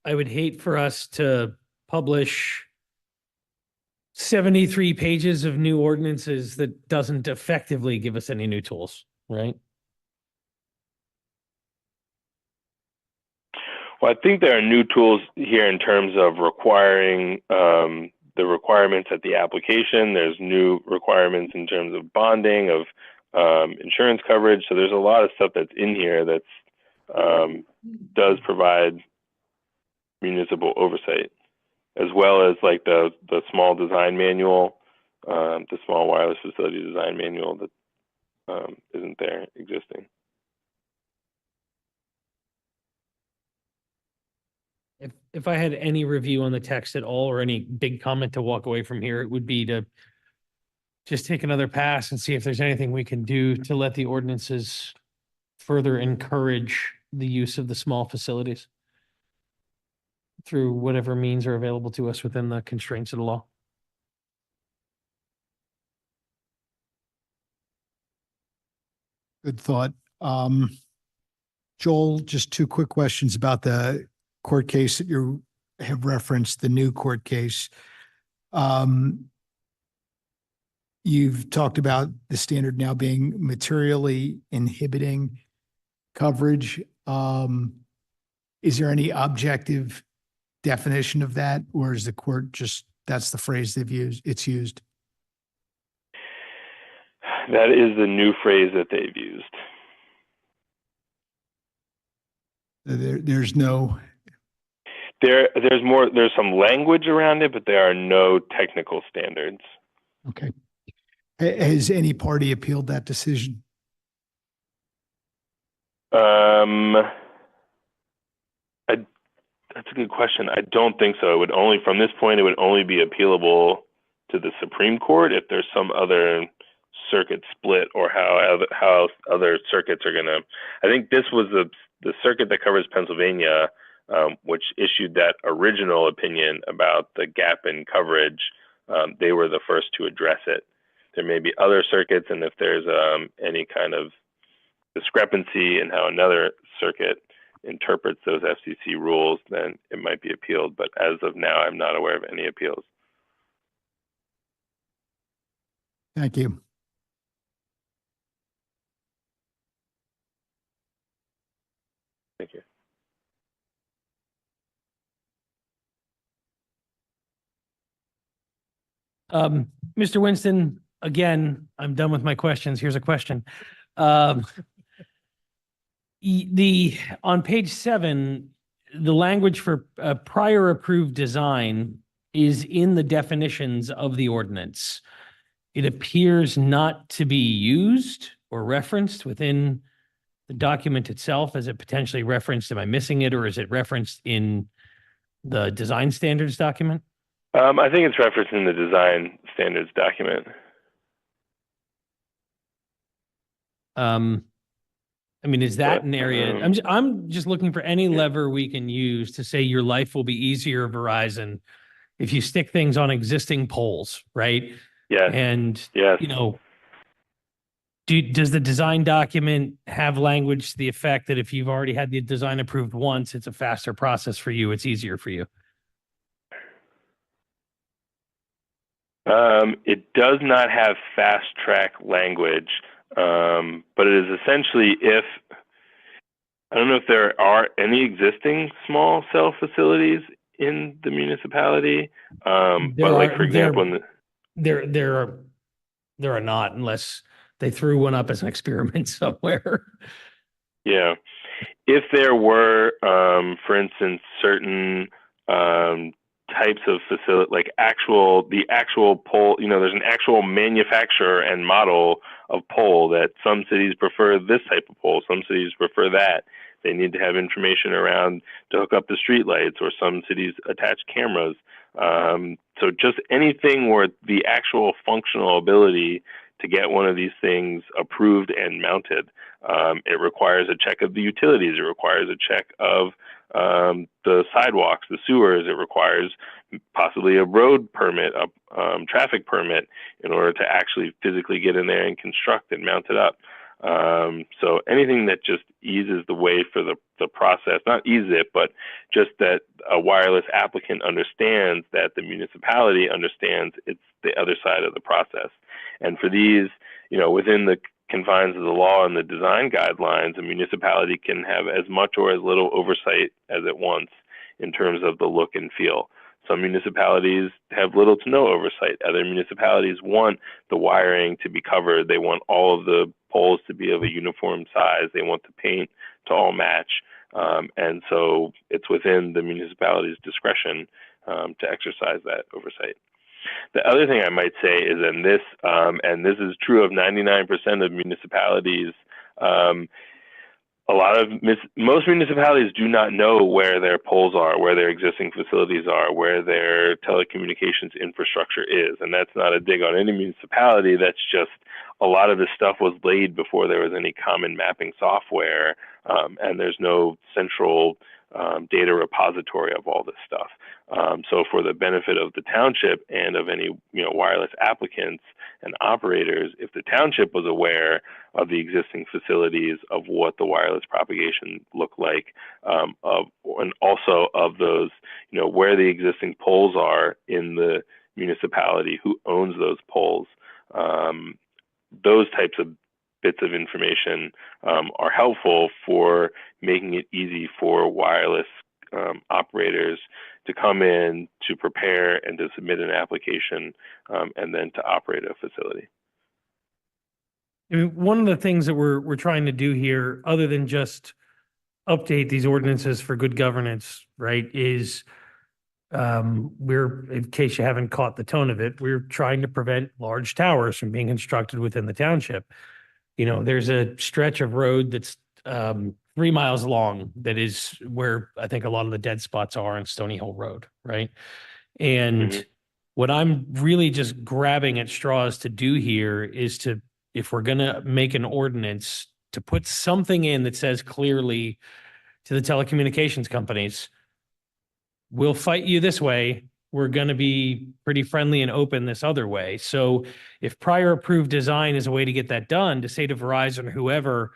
I would hate for us to publish 73 pages of new ordinances that doesn't effectively give us any new tools, right? Well, I think there are new tools here in terms of requiring the requirements at the application. There's new requirements in terms of bonding, of insurance coverage. So there's a lot of stuff that's in here that's does provide municipal oversight, as well as like the small design manual, the small wireless facility design manual that isn't there existing. If I had any review on the text at all or any big comment to walk away from here, it would be to just take another pass and see if there's anything we can do to let the ordinances further encourage the use of the small facilities through whatever means are available to us within the constraints of the law. Good thought. Joel, just two quick questions about the court case that you have referenced, the new court case. You've talked about the standard now being materially inhibiting coverage. Is there any objective definition of that, or is the court just, that's the phrase it's used? That is the new phrase that they've used. There's no, There's some language around it, but there are no technical standards. okay. Has any party appealed that decision? That's a good question. I don't think so. It would only, from this point, it would only be appealable to the Supreme Court if there's some other circuit split, or how other circuits are gonna. I think this was the circuit that covers Pennsylvania, which issued that original opinion about the gap in coverage. They were the first to address it. There may be other circuits, and if there's any kind of discrepancy in how another circuit interprets those FCC rules, then it might be appealed. But as of now, I'm not aware of any appeals. Thank you. Thank you. Mr. Winston, again, I'm done with my questions. Here's a question. On page 7, the language for prior approved design is in the definitions of the ordinance. It appears not to be used or referenced within the document itself. Is it potentially referenced? Am I missing it, or is it referenced in the design standards document? I think it's referenced in the design standards document. I mean, is that an area? I'm just looking for any lever we can use to say your life will be easier, Verizon, if you stick things on existing poles, right? Yeah. And yes. you know, does the design document have language to the effect that if you've already had the design approved once, it's a faster process for you, it's easier for you? It does not have fast track language, but it is essentially if, I don't know if there are any existing small cell facilities in the municipality, but like, for example, there are not, unless they threw one up as an experiment somewhere. Yeah. If there were, for instance, certain types of facility, like the actual pole, there's an actual manufacturer and model of pole that some cities prefer this type of pole, some cities prefer that. They need to have information around to hook up the street lights, or some cities attach cameras. So just anything where the actual functional ability to get one of these things approved and mounted, it requires a check of the utilities. It requires a check of the sidewalks, the sewers. It requires possibly a road permit, a traffic permit, in order to actually physically get in there and construct and mount it up. So anything that just eases the way for the process, not ease it, but just that a wireless applicant understands that the municipality understands it's the other side of the process. And for these, within the confines of the law and the design guidelines, a municipality can have as much or as little oversight as it wants in terms of the look and feel. Some municipalities have little to no oversight. Other municipalities want the wiring to be covered. They want all of the poles to be of a uniform size. They want the paint to all match. And so it's within the municipality's discretion to exercise that oversight. The other thing I might say is, and this is true of 99% of municipalities, most municipalities do not know where their poles are, where their existing facilities are, where their telecommunications infrastructure is. And that's not a dig on any municipality. That's just a lot of this stuff was laid before there was any common mapping software, and there's no central data repository of all this stuff. So for the benefit of the township and of any wireless applicants and operators, if the township was aware of the existing facilities, of what the wireless propagation looked like, and also of those, where the existing poles are in the municipality, who owns those poles, those types of bits of information are helpful for making it easy for wireless operators to come in, to prepare and to submit an application, and then to operate a facility. I mean, one of the things that we're trying to do here, other than just update these ordinances for good governance, right, is we're, in case you haven't caught the tone of it, we're trying to prevent large towers from being constructed within the township. You know, there's a stretch of road that's 3 miles long that is where I think a lot of the dead spots are on Stony Hill Road, right? And Mhm. what I'm really just grabbing at straws to do here is to, if we're gonna make an ordinance, to put something in that says clearly to the telecommunications companies, we'll fight you this way. We're going to be pretty friendly and open this other way. So if prior approved design is a way to get that done, to say to Verizon or whoever,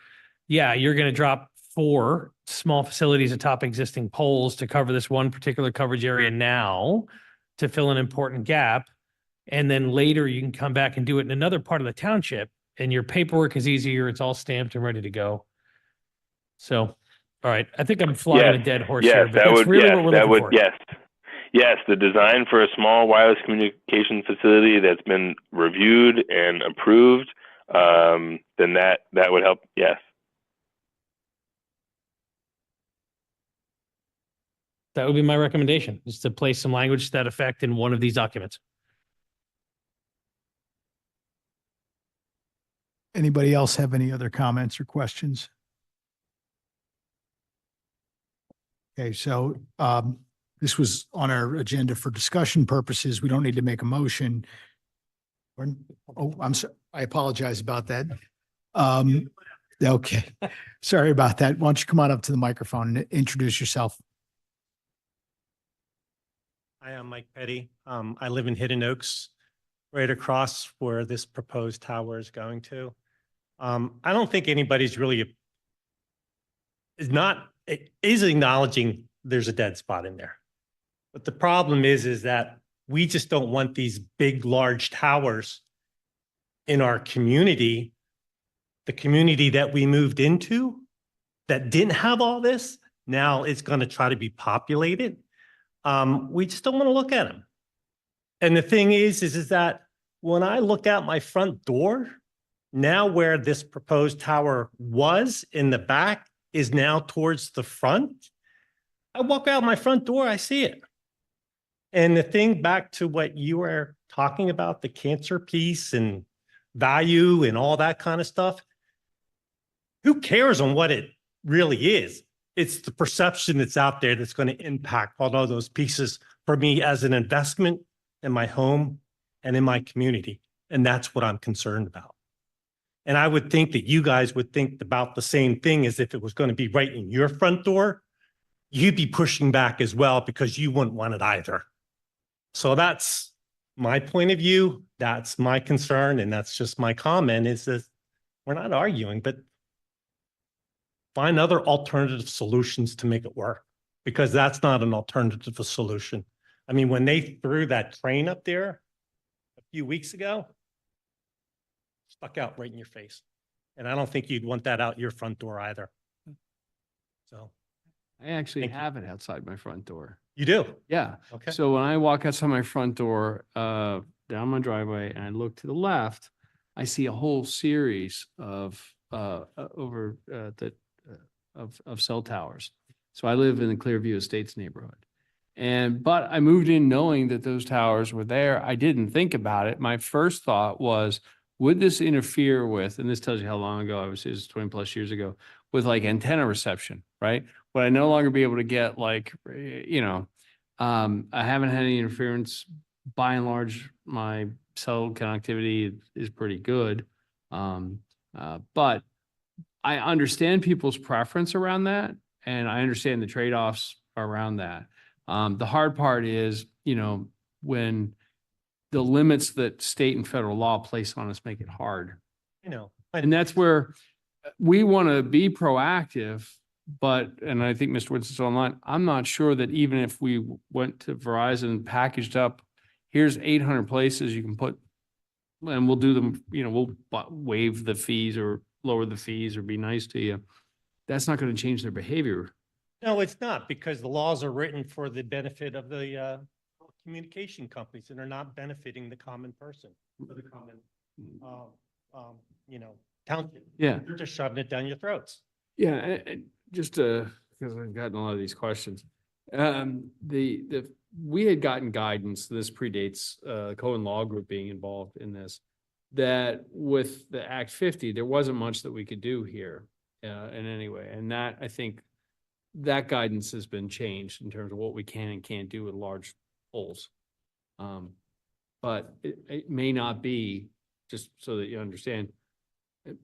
yeah, you're going to drop 4 small facilities atop existing poles to cover this one particular coverage area now to fill an important gap. And then later you can come back and do it in another part of the township and your paperwork is easier. It's all stamped and ready to go. So, all right. I think I'm flogging a dead horse here, but that's really what we're looking for. Yes, the design for a small wireless communication facility that's been reviewed and approved, then that would help. Yes. That would be my recommendation, is to place some language to that effect in one of these documents. Anybody else have any other comments or questions? Okay, so this was on our agenda for discussion purposes. We don't need to make a motion. Oh, I'm sorry. I apologize about that. Okay, sorry about that. Why don't you come on up to the microphone and introduce yourself? Hi, I'm Mike Petty. I live in Hidden Oaks, right across where this proposed tower is going to. I don't think anybody's really is acknowledging there's a dead spot in there. But the problem is that we just don't want these big, large towers in our community. The community that we moved into that didn't have all this, now it's going to try to be populated. We just don't want to look at them. And the thing is that when I look out my front door, now where this proposed tower was in the back is now towards the front. I walk out my front door, I see it. And the thing, back to what you were talking about, the cancer piece and value and all that kind of stuff, who cares on what it really is? It's the perception that's out there that's going to impact all of those pieces for me as an investment in my home and in my community. And that's what I'm concerned about. And I would think that you guys would think about the same thing, as if it was going to be right in your front door, you'd be pushing back as well because you wouldn't want it either. So that's my point of view. That's my concern. And that's just my comment, is that we're not arguing, but find other alternative solutions to make it work, because that's not an alternative solution. I mean, when they threw that train up there a few weeks ago, stuck out right in your face. And I don't think you'd want that out your front door either. So I actually Thank you. have it outside my front door. you do. Yeah. Okay. So when I walk outside my front door, down my driveway, and I look to the left, I see a whole series of cell towers. So I live in the Clearview Estates neighborhood. But I moved in knowing that those towers were there. I didn't think about it. My first thought was, would this interfere with, and this tells you how long ago I was, it was 20 plus years ago, with like antenna reception, right? Would I no longer be able to get like, I haven't had any interference. By and large, my cell connectivity is pretty good. But I understand people's preference around that, and I understand the trade-offs around that. The hard part is, when the limits that state and federal law place on us make it hard. I know. And that's where we want to be proactive, and I think Mr. Woods is online, I'm not sure that even if we went to Verizon and packaged up, here's 800 places you can put, and we'll do them, we'll waive the fees or lower the fees or be nice to you, that's not going to change their behavior. No, it's not, because the laws are written for the benefit of the communication companies and are not benefiting the common person, or the common, township. Yeah. They're just shoving it down your throats. Yeah, and just because I've gotten a lot of these questions. We had gotten guidance, this predates Cohen Law Group being involved in this, that with the Act 50, there wasn't much that we could do here in any way. And that, I think, that guidance has been changed in terms of what we can and can't do with large poles. But it may not be, just so that you understand,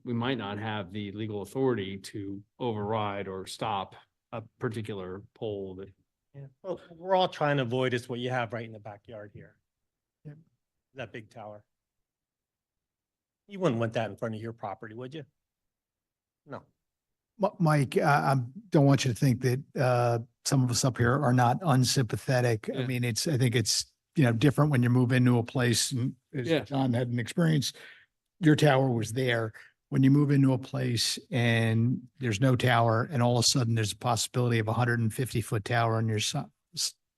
we might not have the legal authority to override or stop a particular pole that. Yeah, well, we're all trying to avoid is what you have right in the backyard here. Yep. That big tower. You wouldn't want that in front of your property, would you? No. Mike, I don't want you to think that some of us up here are not unsympathetic. I Yeah. mean, I think it's, different when you move into a place, and as Yeah. John had an experience, your tower was there. When you move into a place and there's no tower, and all of a sudden there's a possibility of a 150-foot tower on your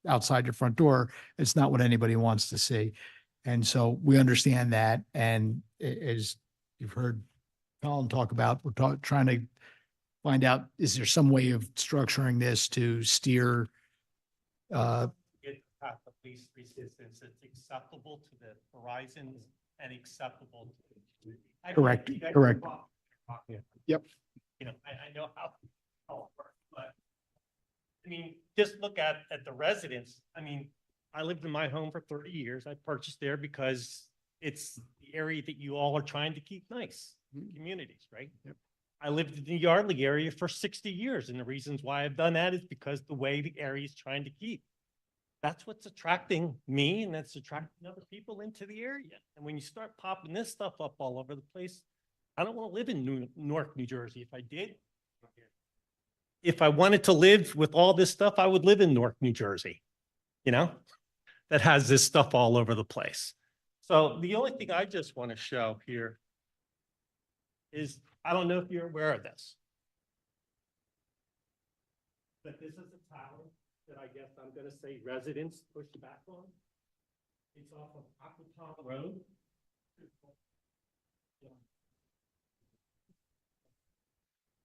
outside your front door, it's not what anybody wants to see. And so we understand that. And as you've heard Colin talk about, we're trying to find out, is there some way of structuring this to steer? Get the path of least resistance that's acceptable to the horizons and acceptable to the community. I don't Correct, think I can correct. talk about it. Yep. I know how it works, but I mean, just look at the residents. I mean, I lived in my home for 30 years. I purchased there because it's the area that you all are trying to keep nice, communities, right? Yep. I lived in the Yardley area for 60 years, and the reasons why I've done that is because the way the area is trying to keep. That's what's attracting me, and that's attracting other people into the area. And when you start popping this stuff up all over the place, I don't want to live in Newark, New Jersey. If I did, if I wanted to live with all this stuff, I would live in Newark, New Jersey, that has this stuff all over the place. So the only thing I just want to show here is, I don't know if you're aware of this, but this is a tower that I guess I'm going to say residents pushed back on. It's off of Aquatown Road.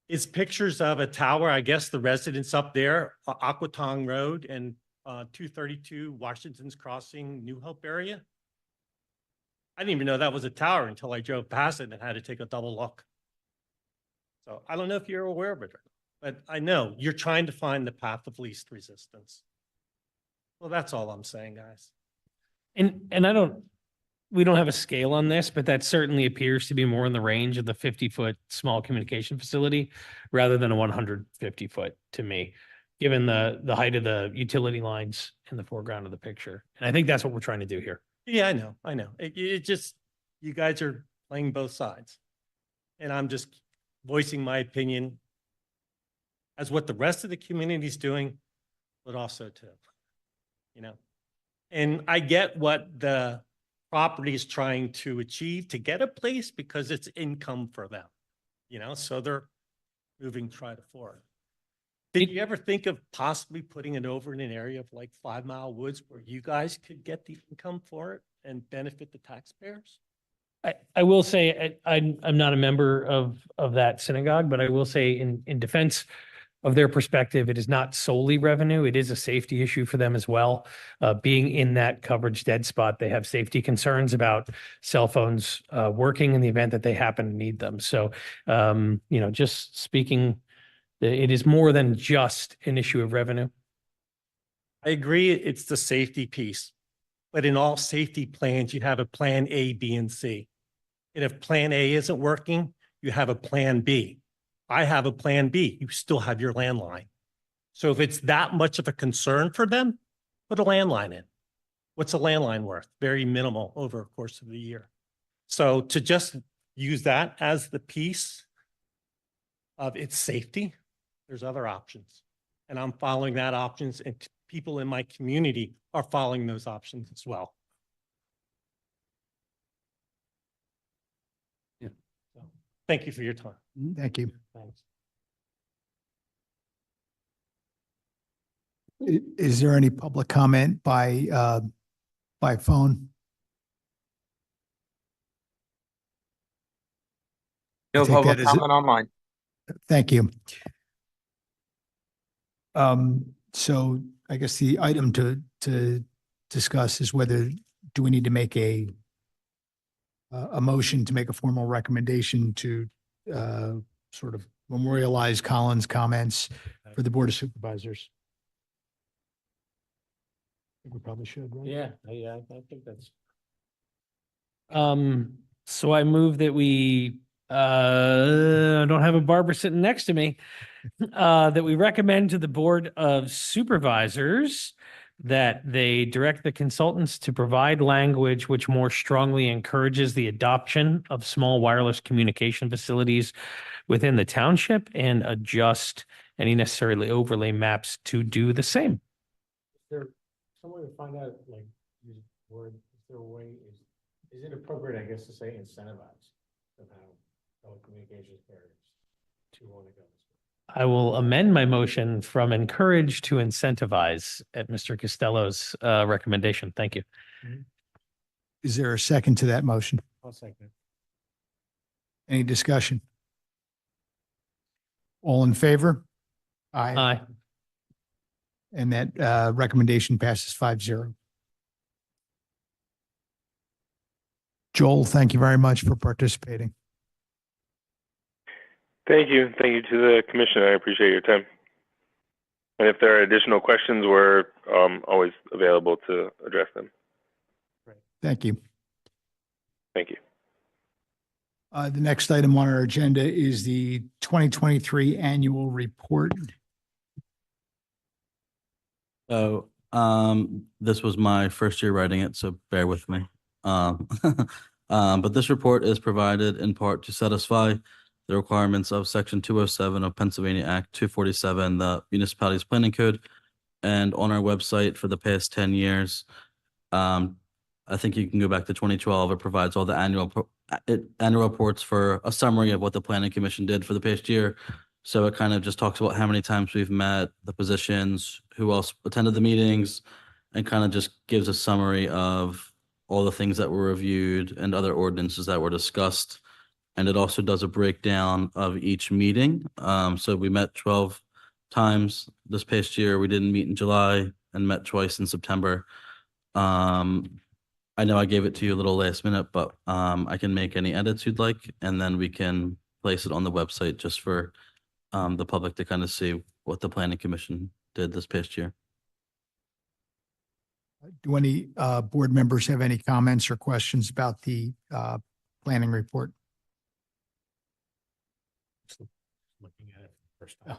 It's pictures of a tower, I guess the residents up there, Aquatown Road and 232 Washington's Crossing, New Hope area. I didn't even know that was a tower until I drove past it and had to take a double look. So I don't know if you're aware of it, but I know you're trying to find the path of least resistance. Well, that's all I'm saying, guys. And we don't have a scale on this, but that certainly appears to be more in the range of the 50-foot small communication facility rather than a 150-foot to me, given the height of the utility lines in the foreground of the picture. And I think that's what we're trying to do here. Yeah, I know. It just, you guys are playing both sides. And I'm just voicing my opinion as what the rest of the community is doing, but also too, And I get what the property is trying to achieve to get a place because it's income for them, so they're moving try to forward. Did you ever think of possibly putting it over in an area of like 5 Mile Woods where you guys could get the income for it and benefit the taxpayers? I will say, I'm not a member of that synagogue, but I will say in defense of their perspective, it is not solely revenue. It is a safety issue for them as well. Being in that coverage dead spot, they have safety concerns about cell phones working in the event that they happen to need them. So, just speaking, it is more than just an issue of revenue. I agree, it's the safety piece. But in all safety plans, you have a plan A, B, and C. And if plan A isn't working, you have a plan B. I have a plan B. You still have your landline. So if it's that much of a concern for them, put a landline in. What's a landline worth? Very minimal over a course of the year. So to just use that as the piece of its safety, there's other options. And I'm following that options, and people in my community are following those options as well. Yeah. So Thank you for your time. Thank you. Thanks. Is there any public comment by phone? I No think public that is it. comment online. Thank you. So I guess the item to discuss is whether, do we need to make a motion to make a formal recommendation to sort of memorialize Colin's comments for the Board of Supervisors? I think we probably should, right? Yeah, I think that's. So I move that we, I don't have a Barbara sitting next to me, that we recommend to the Board of Supervisors that they direct the consultants to provide language which more strongly encourages the adoption of small wireless communication facilities within the township and adjust any necessarily overlay maps to do the same. Is there some way to find out, like, use word, is there a way, is it appropriate, I guess, to say incentivize somehow telecommunications carriers to want to go this way? I will amend my motion from encourage to incentivize at Mr. Costello's recommendation. Thank you. Is there a second to that motion? I'll second it. Any discussion? All in favor? Aye. And that recommendation passes 5-0. Joel, thank you very much for participating. Thank you. Thank you to the commission. I appreciate your time. And if there are additional questions, we're always available to address them. Thank you. Thank you. The next item on our agenda is the 2023 annual report. So, this was my first year writing it, so bear with me. But this report is provided in part to satisfy the requirements of Section 207 of Pennsylvania Act 247, the Municipalities Planning Code, and on our website for the past 10 years. I think you can go back to 2012. It provides all the annual reports for a summary of what the Planning Commission did for the past year. So it kind of just talks about how many times we've met, the positions, who else attended the meetings, and kind of just gives a summary of all the things that were reviewed and other ordinances that were discussed. And it also does a breakdown of each meeting. So we met 12 times this past year. We didn't meet in July and met twice in September. I know I gave it to you a little last minute, but I can make any edits you'd like, and then we can place it on the website just for the public to kind of see what the Planning Commission did this past year. Do any board members have any comments or questions about the planning report? Looking at it first time.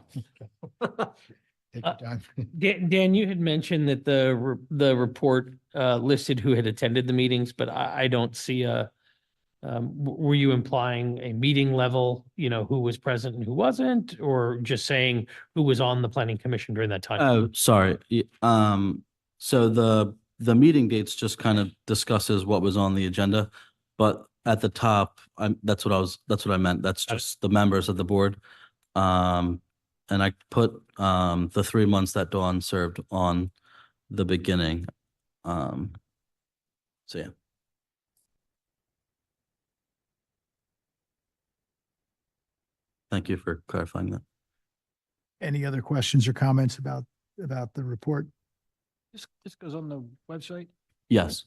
Take your time. Dan, you had mentioned that the report listed who had attended the meetings, but I don't see a, were you implying a meeting level, who was present and who wasn't, or just saying who was on the Planning Commission during that time? Oh, sorry. So the meeting dates just kind of discusses what was on the agenda, but at the top, that's what I meant. That's just the members of the board. And I put the 3 months that Dawn served on the beginning. So yeah. Thank you for clarifying that. Any other questions or comments about the report? This goes on the website. Yes.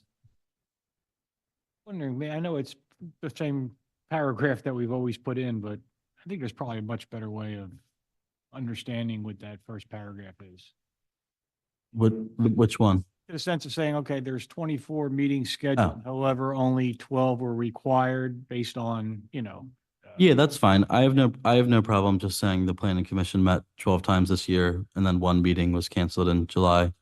Wondering, I know it's the same paragraph that we've always put in, but I think there's probably a much better way of understanding what that first paragraph is. Which one? In the sense of saying, okay, there's 24 meetings scheduled, however, only 12 were required based on, Yeah, that's fine. I have no problem just saying the Planning Commission met 12 times this year, and then one meeting was canceled in July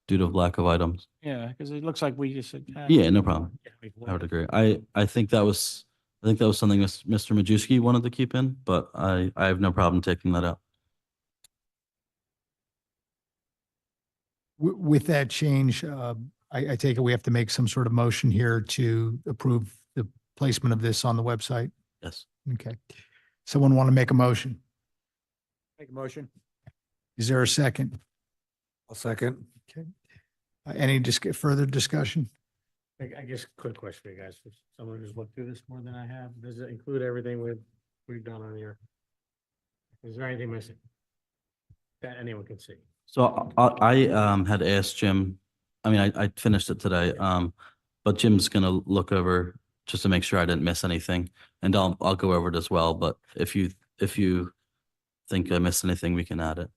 due to lack of items. Yeah, because it looks like we just said. Yeah, no problem. I would agree. I think that was something Mr. Majewski wanted to keep in, but I have no problem taking that out. With that change, I take it we have to make some sort of motion here to approve the placement of this on the website. Yes. Okay. Someone want to make a motion? Make a motion. Is there a second? I'll second. Okay. Any further discussion? I guess quick question for you guys, for someone who's looked through this more than I have, does it include everything we've done on here? Is there anything missing? That anyone can see? So I had asked Jim, I mean, I finished it today, but Jim's gonna look over just to make sure I didn't miss anything. And I'll go over it as well, but if you think I missed anything, we can add it.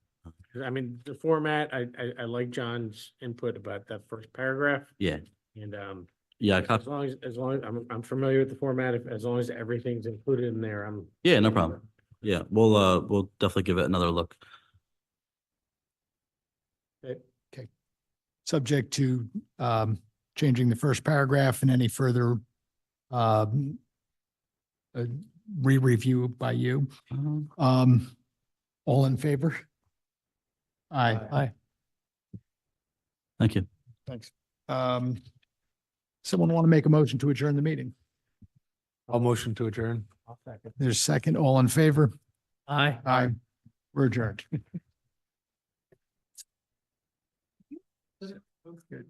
'Cause, I mean, the format, I like John's input about that first paragraph Yeah, and, yeah, as long as I'm familiar with the format, as long as everything's included in there, yeah, no problem. Yeah, we'll definitely give it another look. Subject to changing the first paragraph and any further re-review by you. All in favor? Aye. Aye. Thank you. Thanks. Someone want to make a motion to adjourn the meeting? I'll motion to adjourn. I'll second. There's a second. All in favor? Aye. Aye. We're adjourned. Good.